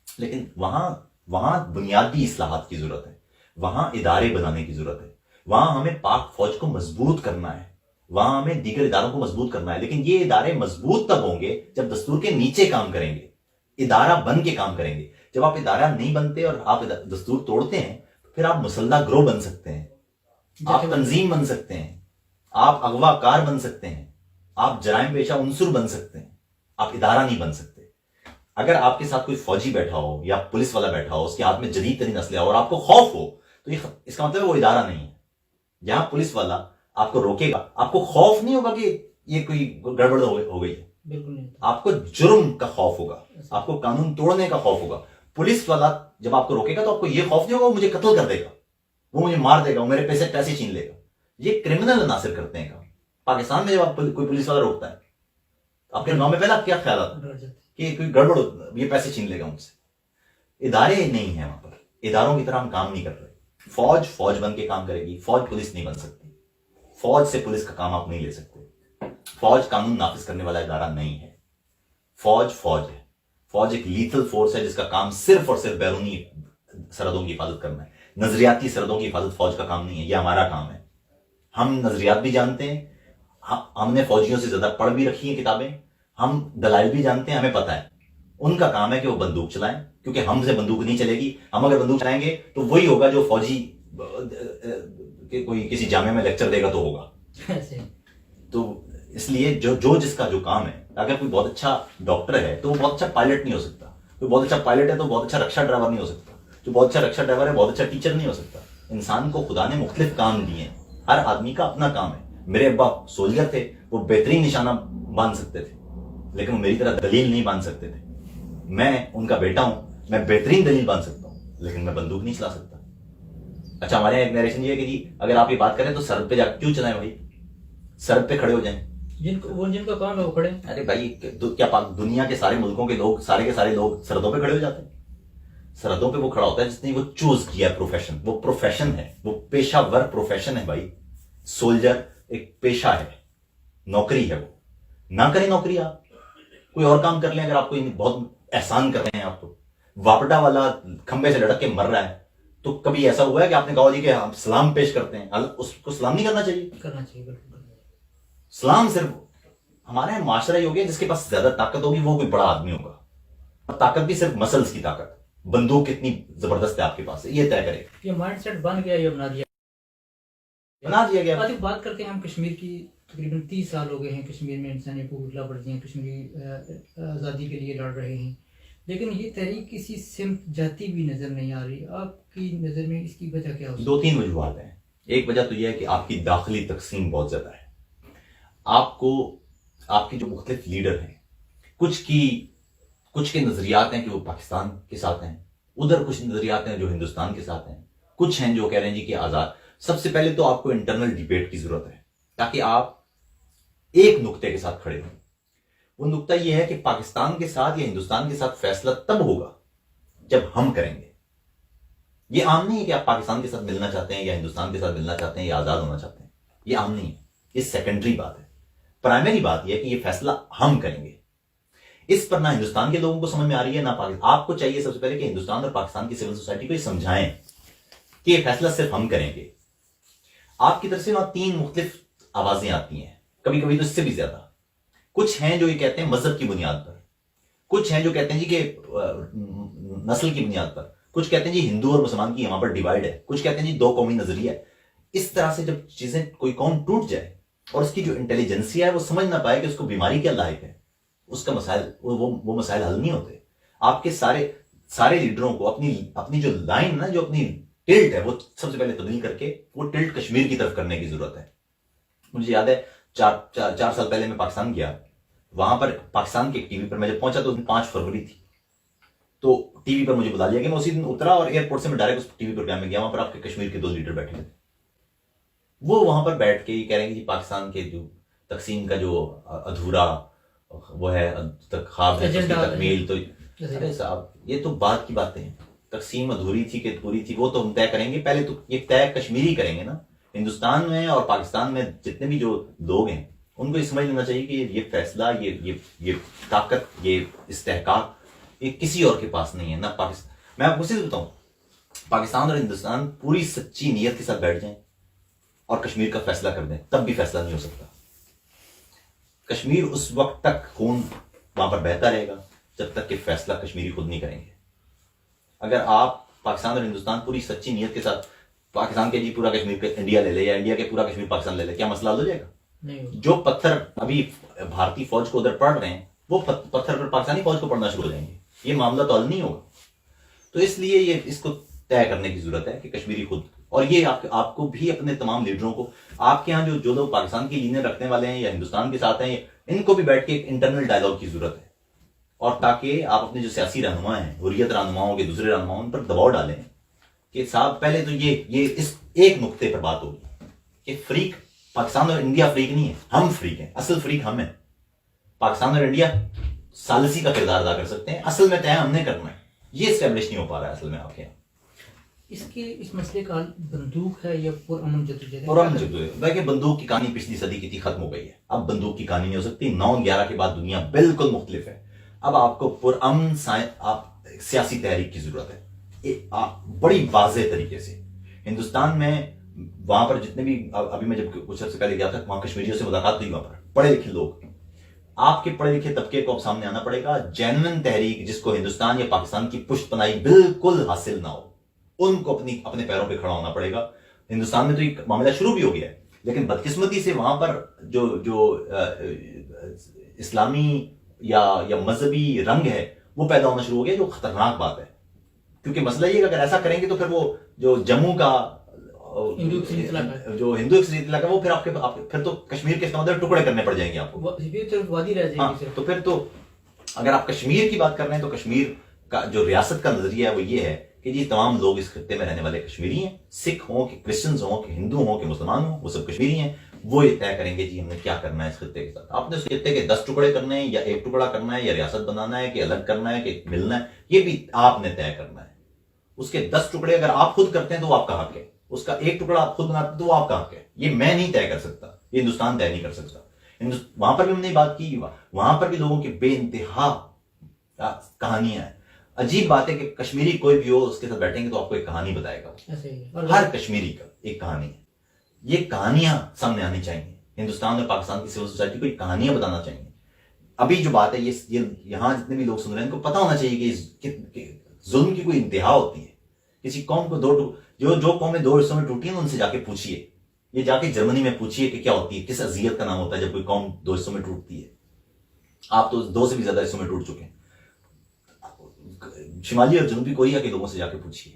لیکن وہاں بنیادی اصلاحات کی ضرورت ہے, وہاں ادارے بنانے کی ضرورت ہے, وہاں ہمیں پاک فوج کو مضبوط کرنا ہے, وہاں ہمیں دیگر اداروں کو مضبوط کرنا ہے. لیکن یہ ادارے مضبوط تب ہوں گے جب دستور کے نیچے کام کریں گے, ادارہ بن کے کام کریں گے. جب آپ ادارہ نہیں بنتے اور آپ دستور توڑتے ہیں پھر آپ مسلح گروہ بن سکتے ہیں, آپ تنظیم بن سکتے ہیں, آپ اغوا کار بن سکتے ہیں, آپ جرائم پیشہ عنصر بن سکتے ہیں, آپ ادارہ نہیں بن سکتے. اگر آپ کے ساتھ کوئی فوجی بیٹھا ہو یا پولیس والا بیٹھا ہو, اس کے ہاتھ میں جدید ترین اسلحہ اور آپ کو خوف ہو, تو اس کا مطلب وہ ادارہ نہیں ہے. جہاں پولیس والا آپ کو روکے گا, آپ کو خوف نہیں ہوگا کہ یہ کوئی گڑبڑ ہو گئی ہے, بالکل نہیں. آپ کو جرم کا خوف ہوگا, آپ کو قانون توڑنے کا خوف ہوگا. پولیس والا جب آپ کو روکے گا تو آپ کو یہ خوف نہیں ہوگا وہ مجھے قتل کر دے گا, وہ مجھے مار دے گا, وہ میرے پیسے چھین لے گا. یہ کرمنل عناصر کرتے ہیں کام. پاکستان میں جب آپ کوئی پولیس والا روکتا ہے آپ کے گاؤں میں پہلا کیا خیال آتا ہے کہ کوئی گڑبڑ, یہ پیسے چھین لے گا مجھ سے. ادارے نہیں ہیں وہاں پر, اداروں کی طرح ہم کام نہیں کر رہے. فوج فوج بن کے کام کرے گی، فوج پولیس نہیں بن سکتی، فوج سے پولیس کا کام آپ نہیں لے سکتے، فوج قانون نافذ کرنے والا ادارہ نہیں ہے، فوج فوج ہے، فوج ایک لیتھل فورس ہے جس کا کام صرف اور صرف بیرونی سرحدوں کی حفاظت کرنا ہے، نظریاتی سرحدوں کی حفاظت فوج کا کام نہیں ہے، یہ ہمارا کام ہے، ہم نظریات بھی جانتے ہیں، ہم نے فوجیوں سے زیادہ پڑھ بھی رکھی ہیں کتابیں، ہم دلائل بھی جانتے ہیں، ہمیں پتہ ہے، ان کا کام ہے کہ وہ بندوق چلائیں، کیونکہ ہم سے بندوق نہیں چلے گی، ہم اگر بندوق چلائیں گے تو وہی ہوگا جو فوجی کوئی کسی جامعہ میں لیکچر دے گا تو ہوگا، تو اس لیے جو جس کا جو کام ہے، اگر کوئی بہت اچھا ڈاکٹر ہے تو وہ بہت اچھا پائلٹ نہیں ہو سکتا، کوئی بہت اچھا پائلٹ ہے تو بہت اچھا رکشا ڈرائیور نہیں ہو سکتا، جو بہت اچھا رکشا ڈرائیور ہے بہت اچھا ٹیچر نہیں ہو سکتا، انسان کو خدا نے مختلف کام دیے ہیں، ہر آدمی کا اپنا کام ہے، میرے ابا سولجر تھے، وہ بہترین نشانہ باندھ سکتے تھے لیکن وہ میری طرح دلیل نہیں باندھ سکتے تھے، میں ان کا بیٹا ہوں، میں بہترین دلیل باندھ سکتا ہوں لیکن میں بندوق نہیں چلا سکتا۔ اچھا ہمارے یہاں ایک نیریشن یہ ہے کہ جی اگر آپ یہ بات کریں تو سرحد پہ جا کیوں چلائیں بھائی، سرحد پہ کھڑے ہو جائیں، جن کا کام ہے وہ کھڑے۔ ارے بھائی کیا دنیا کے سارے ملکوں کے لوگ سارے کے سارے لوگ سرحدوں پہ کھڑے ہو جاتے ہیں؟ سرحدوں پہ وہ کھڑا ہوتا ہے جس نے وہ چوز کیا پروفیشن، وہ پروفیشن ہے، وہ پیشہ ور پروفیشن ہے بھائی، سولجر ایک پیشہ ہے، نوکری ہے، وہ نہ کریں نوکری، آپ کوئی اور کام کر لیں، اگر آپ کو بہت احسان کر رہے ہیں، آپ کو واپڈا والا کھمبے سے لڑک کے مر رہا ہے تو کبھی ایسا ہوا ہے کہ آپ نے کہا جی کہ ہم سلام پیش کرتے ہیں، اس کو سلام نہیں کرنا چاہیے، بالکل۔ سلام صرف ہمارا معاشرہ ہی ہو گیا جس کے پاس زیادہ طاقت ہوگی وہ کوئی بڑا آدمی ہوگا، اور طاقت بھی صرف مسلز کی طاقت، بندوق کتنی زبردست ہے آپ کے پاس یہ طے کرے، یہ مائنڈ سیٹ بن گیا، یہ بنا دیا گیا۔ بات کرتے ہیں ہم کشمیر کی، تقریباً 30 سال ہو گئے ہیں کشمیر میں انسانی حقوق خلاف ورزیاں، کشمیری آزادی کے لیے لڑ رہے ہیں، لیکن یہ تحریک کسی سمت جاتی بھی نظر نہیں آ رہی، آپ کی نظر میں اس کی وجہ کیا ہو سکتی ہے؟ 2-3 وجوہات ہیں، ایک وجہ تو یہ ہے کہ آپ کی داخلی تقسیم بہت زیادہ ہے، آپ کے جو مختلف لیڈر ہیں، کچھ کے نظریات ہیں کہ وہ پاکستان کے ساتھ ہیں، ادھر کچھ نظریات ہیں جو ہندوستان کے ساتھ ہیں، کچھ ہیں جو کہہ رہے ہیں جی کہ آزاد۔ سب سے پہلے تو آپ کو انٹرنل ڈیبیٹ کی ضرورت ہے تاکہ آپ ایک نقطے کے ساتھ کھڑے ہوں، وہ نقطہ یہ ہے کہ پاکستان کے ساتھ یا ہندوستان کے ساتھ فیصلہ تب ہوگا جب ہم کریں گے، یہ عام نہیں ہے کہ آپ پاکستان کے ساتھ ملنا چاہتے ہیں یا ہندوستان کے ساتھ ملنا چاہتے ہیں یا آزاد ہونا چاہتے ہیں، یہ عام نہیں ہے، یہ سیکنڈری بات ہے، پرائمری بات یہ ہے کہ یہ فیصلہ ہم کریں گے۔ اس پر نہ ہندوستان کے لوگوں کو سمجھ میں آ رہی ہے نہ پاکستان، آپ کو چاہیے سب سے پہلے کہ ہندوستان اور پاکستان کی سول سوسائٹی کو یہ سمجھائیں کہ یہ فیصلہ صرف ہم کریں گے۔ آپ کی طرف سے وہاں 3 مختلف آوازیں آتی ہیں، کبھی کبھی تو اس سے بھی زیادہ، کچھ ہیں جو یہ کہتے ہیں مذہب کی بنیاد پر، کچھ ہیں جو کہتے ہیں جی کہ نسل کی بنیاد پر، کچھ کہتے ہیں جی ہندو اور مسلمان کی یہاں پر ڈیوائڈ ہے، کچھ کہتے ہیں جی 2 قومی نظریہ ہے۔ اس طرح سے جب چیزیں کوئی قوم ٹوٹ جائے اور اس کی جو انٹیلیجنسیا ہے وہ سمجھ نہ پائے کہ اس کو بیماری کیا لاحق ہے، اس کا مسائل وہ مسائل حل نہیں ہوتے۔ آپ کے سارے لیڈروں کو اپنی جو لائن نا، جو اپنی ٹلٹ ہے، وہ سب سے پہلے تبدیل کر کے وہ ٹلٹ کشمیر کی طرف کرنے کی ضرورت ہے۔ مجھے یاد ہے 4 سال پہلے میں پاکستان گیا، وہاں پر پاکستان کے ٹی وی پر میں جب پہنچا تو 5 فروری تھی، تو ٹی وی پر مجھے بلا لیا کہ میں اسی دن اترا اور ایئرپورٹ سے میں ڈائریکٹ اس ٹی وی پروگرام میں گیا، وہاں پر آپ کے کشمیر کے 2 لیڈر بیٹھے تھے، وہ وہاں پر بیٹھ کے یہ کہہ رہے ہیں کہ پاکستان کے جو تقسیم کا جو ادھورا وہ ہے خواب ہے اس کی تکمیل، تو ارے صاحب یہ تو بات کی باتیں ہیں، تقسیم ادھوری تھی کہ پوری تھی وہ تو ہم طے کریں گے، پہلے تو یہ طے کشمیری کریں گے نا۔ ہندوستان میں اور پاکستان میں جتنے بھی جو لوگ ہیں ان کو یہ سمجھ لینا چاہیے کہ یہ فیصلہ، یہ طاقت، یہ استحقاق یہ کسی اور کے پاس نہیں ہے، نہ پاکستان۔ میں آپ کو صرف بتاؤں، پاکستان اور ہندوستان پوری سچی نیت کے ساتھ بیٹھ جائیں اور کشمیر کا فیصلہ کر دیں، تب بھی فیصلہ نہیں ہو سکتا۔ کشمیر اس وقت تک خون وہاں پر بہتا رہے گا جب تک کہ فیصلہ کشمیری خود نہیں کریں گے۔ اگر آپ پاکستان اور ہندوستان پوری سچی نیت کے ساتھ پاکستان کے جی پورا کشمیر انڈیا لے لے یا انڈیا کے پورا کشمیر پاکستان لے لے، کیا مسئلہ حل ہو جائے گا؟ جو پتھر ابھی بھارتی فوج کو ادھر پڑھ رہے ہیں وہ پتھر پر پاکستانی فوج کو پڑھنا شروع ہو جائیں گے، یہ معاملہ تو حل نہیں ہوگا۔ تو اس لیے یہ اس کو طے کرنے کی ضرورت ہے کہ کشمیری خود، اور یہ آپ کو بھی اپنے تمام لیڈروں کو، آپ کے ہاں جو لوگ پاکستان کی لینیں رکھنے والے ہیں یا ہندوستان کے ساتھ ہیں، ان کو بھی بیٹھ کے ایک انٹرنل ڈائلاگ کی ضرورت ہے، اور تاکہ آپ اپنے جو سیاسی رہنما ہیں، حریت رہنماؤں کے دوسرے رہنماؤں، ان پر دباؤ ڈالیں کہ صاحب پہلے تو یہ اس ایک نقطے پر بات ہوگی کہ فریق پاکستان اور انڈیا فریق نہیں ہے، ہم فریق ہیں، اصل فریق ہم ہیں۔ پاکستان اور انڈیا ثالثی کا کردار ادا کر سکتے ہیں، اصل میں طے ہم نے کرنا ہے، یہ اسٹیبلش نہیں ہو پا رہا ہے اصل میں آپ کے یہاں۔ اس مسئلے کا بندوق ہے یا پرامن جدوجہد؟ پرامن جدوجہد. دیکھیں بندوق کی کہانی پچھلی صدی کی تھی، ختم ہو گئی ہے. اب بندوق کی کہانی نہیں ہو سکتی. 9/11 کے بعد دنیا بالکل مختلف ہے. اب آپ کو پرامن سیاسی تحریک کی ضرورت ہے، بڑی واضح طریقے سے. ہندوستان میں وہاں پر جتنے بھی، ابھی میں جب کچھ عرصے پہلے گیا تھا وہاں کشمیریوں سے ملاقات ہوئی، وہاں پر پڑھے لکھے لوگ، آپ کے پڑھے لکھے طبقے کو اب سامنے آنا پڑے گا. جینوئن تحریک جس کو ہندوستان یا پاکستان کی پشت پناہی بالکل حاصل نہ ہو، ان کو اپنے پیروں پہ کھڑا ہونا پڑے گا. ہندوستان میں تو یہ معاملہ شروع بھی ہو گیا ہے، لیکن بدقسمتی سے وہاں پر جو اسلامی یا مذہبی رنگ ہے وہ پیدا ہونا شروع ہو گیا، جو خطرناک بات ہے. کیونکہ مسئلہ یہ ہے کہ اگر ایسا کریں گے تو پھر وہ جو جموں کا جو ہندو اکثریت علاقہ وہ پھر تو کشمیر کے ٹکڑے کرنے پڑ جائیں گے آپ کو. تو پھر تو اگر آپ کشمیر کی بات کر رہے ہیں تو کشمیر کا جو ریاست کا نظریہ ہے وہ یہ ہے کہ جی تمام لوگ اس خطے میں رہنے والے کشمیری ہیں، سکھ ہوں کہ کرسچنز ہوں کہ ہندو ہوں کہ مسلمان ہوں، وہ سب کشمیری ہیں. وہ یہ طے کریں گے جی ہم نے کیا کرنا ہے اس خطے کے ساتھ. آپ نے اس خطے کے 10 ٹکڑے کرنے ہیں یا ایک ٹکڑا کرنا ہے یا ریاست بنانا ہے کہ الگ کرنا ہے کہ ملنا ہے، یہ بھی آپ نے طے کرنا ہے. اس کے 10 ٹکڑے اگر آپ خود کرتے ہیں تو وہ آپ کا حق ہے، اس کا ایک ٹکڑا آپ خود بناتے ہیں تو وہ آپ کا حق ہے. یہ میں نہیں طے کر سکتا، یہ ہندوستان طے نہیں کر سکتا. وہاں پر بھی ہم نے بات کی، وہاں پر بھی لوگوں کی بے انتہا کہانیاں ہیں. عجیب بات ہے کہ کشمیری کوئی بھی ہو اس کے ساتھ بیٹھیں گے تو آپ کو ایک کہانی بتائے گا. ہر کشمیری کا ایک کہانی ہے. یہ کہانیاں سامنے آنی چاہیے. ہندوستان اور پاکستان کی سول سوسائٹی کو یہ کہانیاں بتانا چاہیے. ابھی جو بات ہے یہ یہاں جتنے بھی لوگ سن رہے ہیں ان کو پتا ہونا چاہیے کہ ظلم کی کوئی انتہا ہوتی ہے. کسی قوم کو جو قومیں 2 حصوں میں ٹوٹی ہیں ان سے جا کے پوچھیے، یہ جا کے جرمنی میں پوچھیے کہ کیا ہوتی ہے، کس اذیت کا نام ہوتا ہے جب کوئی قوم 2 حصوں میں ٹوٹتی ہے. آپ تو 2 سے بھی زیادہ حصوں میں ٹوٹ چکے ہیں. شمالی اور جنوبی کوریا کے لوگوں سے جا کے پوچھیے،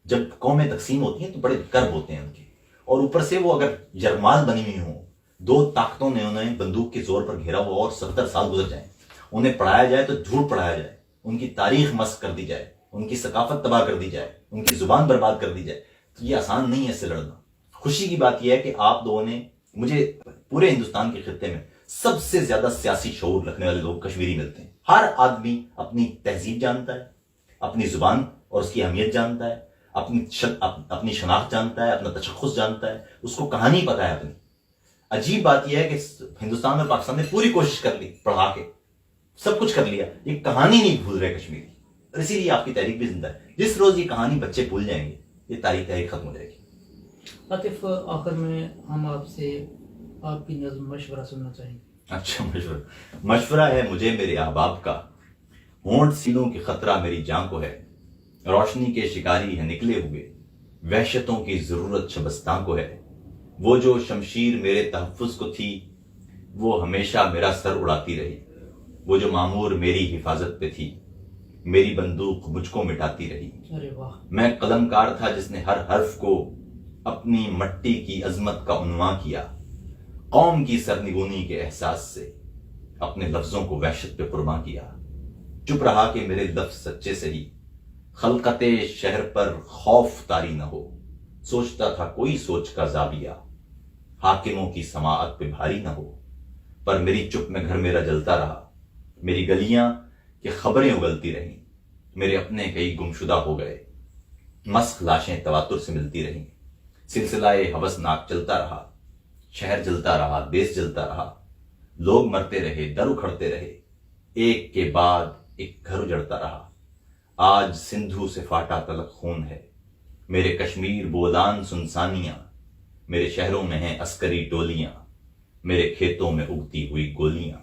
جب قومیں تقسیم ہوتی ہیں تو بڑے کرب ہوتے ہیں ان کے. اور اوپر سے وہ اگر یرغمال بنی ہوئی ہوں، 2 طاقتوں نے انہیں بندوق کے زور پر گھیرا ہوا اور 70 سال گزر جائیں، انہیں پڑھایا جائے تو جھوٹ پڑھایا جائے، ان کی تاریخ مسخ کر دی جائے، ان کی ثقافت تباہ کر دی جائے، ان کی زبان برباد کر دی جائے، تو یہ آسان نہیں ہے اس سے لڑنا. خوشی کی بات یہ ہے کہ آپ لوگوں نے مجھے پورے ہندوستان کے خطے میں سب سے زیادہ سیاسی شعور رکھنے والے لوگ کشمیری ملتے ہیں. ہر آدمی اپنی تہذیب جانتا ہے، اپنی زبان اور اس کی اہمیت جانتا ہے، اپنی شناخت جانتا ہے، اپنا تشخص جانتا ہے، اس کو کہانی پتہ ہے اپنی. عجیب بات یہ ہے کہ ہندوستان اور پاکستان نے پوری کوشش کر لی، پڑھا کے سب کچھ کر لیا، یہ کہانی نہیں بھول رہے کشمیری. اور اسی لیے آپ کی تحریک بھی زندہ ہے. جس روز یہ کہانی بچے بھول جائیں گے یہ تحریک ختم ہو جائے گی. عاطف، آخر میں ہم آپ سے آپ کی نظم مشورہ سننا چاہیں گے. اچھا، مشورہ ہے مجھے میرے احباب کا، ہونٹ سینوں کی خطرہ میری جان کو ہے، روشنی کے شکاری ہے نکلے ہوئے، وحشتوں کی ضرورت شبستان کو ہے. وہ جو شمشیر میرے تحفظ کو تھی وہ ہمیشہ میرا سر اڑاتی رہی. وہ جو معمور میری حفاظت پہ تھی میری بندوق مجھ کو مٹاتی رہی. میں قلم کار تھا جس نے ہر حرف کو اپنی مٹی کی عظمت کا عنوان کیا. قوم کی سرنگونی کے احساس سے اپنے لفظوں کو وحشت پہ قرباں کیا. چپ رہا کہ میرے لفظ سچے سہی، خلقت شہر پر خوف طاری نہ ہو. سوچتا تھا کوئی سوچ کا زاویہ حاکموں کی سماعت پہ بھاری نہ ہو. پر میری چپ میں گھر میرا جلتا رہا، میری گلیاں کہ خبریں اگلتی رہیں. میرے اپنے کئی گمشدہ ہو گئے، مسخ لاشیں تواتر سے ملتی رہیں. سلسلہ ہوس ناک چلتا رہا، شہر جلتا رہا، دیس جلتا رہا. لوگ مرتے رہے، در اکھڑتے رہے، ایک کے بعد ایک گھر اجڑتا رہا. آج سندھو سے فاٹا تلک خون ہے، میرے کشمیر بولان سنسانیاں. میرے شہروں میں ہیں عسکری ٹولیاں، میرے کھیتوں میں اگتی ہوئی گولیاں.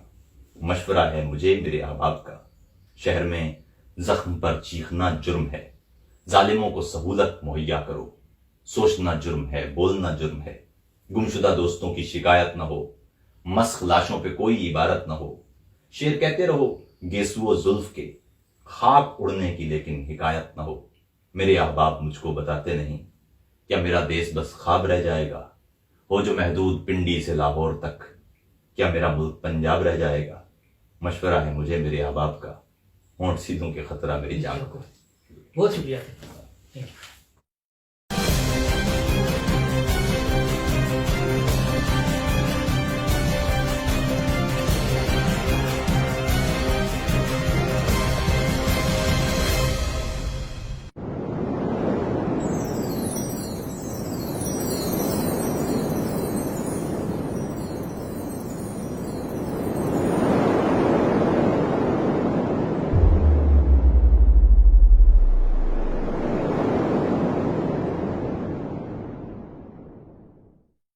مشورہ ہے مجھے میرے احباب کا، شہر میں زخم پر چیخنا جرم ہے. ظالموں کو سہولت مہیا کرو، سوچنا جرم ہے، بولنا جرم ہے. گمشدہ دوستوں کی شکایت نہ ہو، مسخ لاشوں پہ کوئی عبارت نہ ہو. شعر کہتے رہو گیسو و زلف کے، خاک اڑنے کی لیکن حکایت نہ ہو. میرے احباب مجھ کو بتاتے نہیں کیا میرا دیس بس خواب رہ جائے گا؟ ہو جو محدود پنڈی سے لاہور تک، کیا میرا ملک پنجاب رہ جائے گا؟ مشورہ ہے مجھے میرے احباب کا، ہونٹ سینوں کے خطرہ میری جان کو. بہت شکریہ.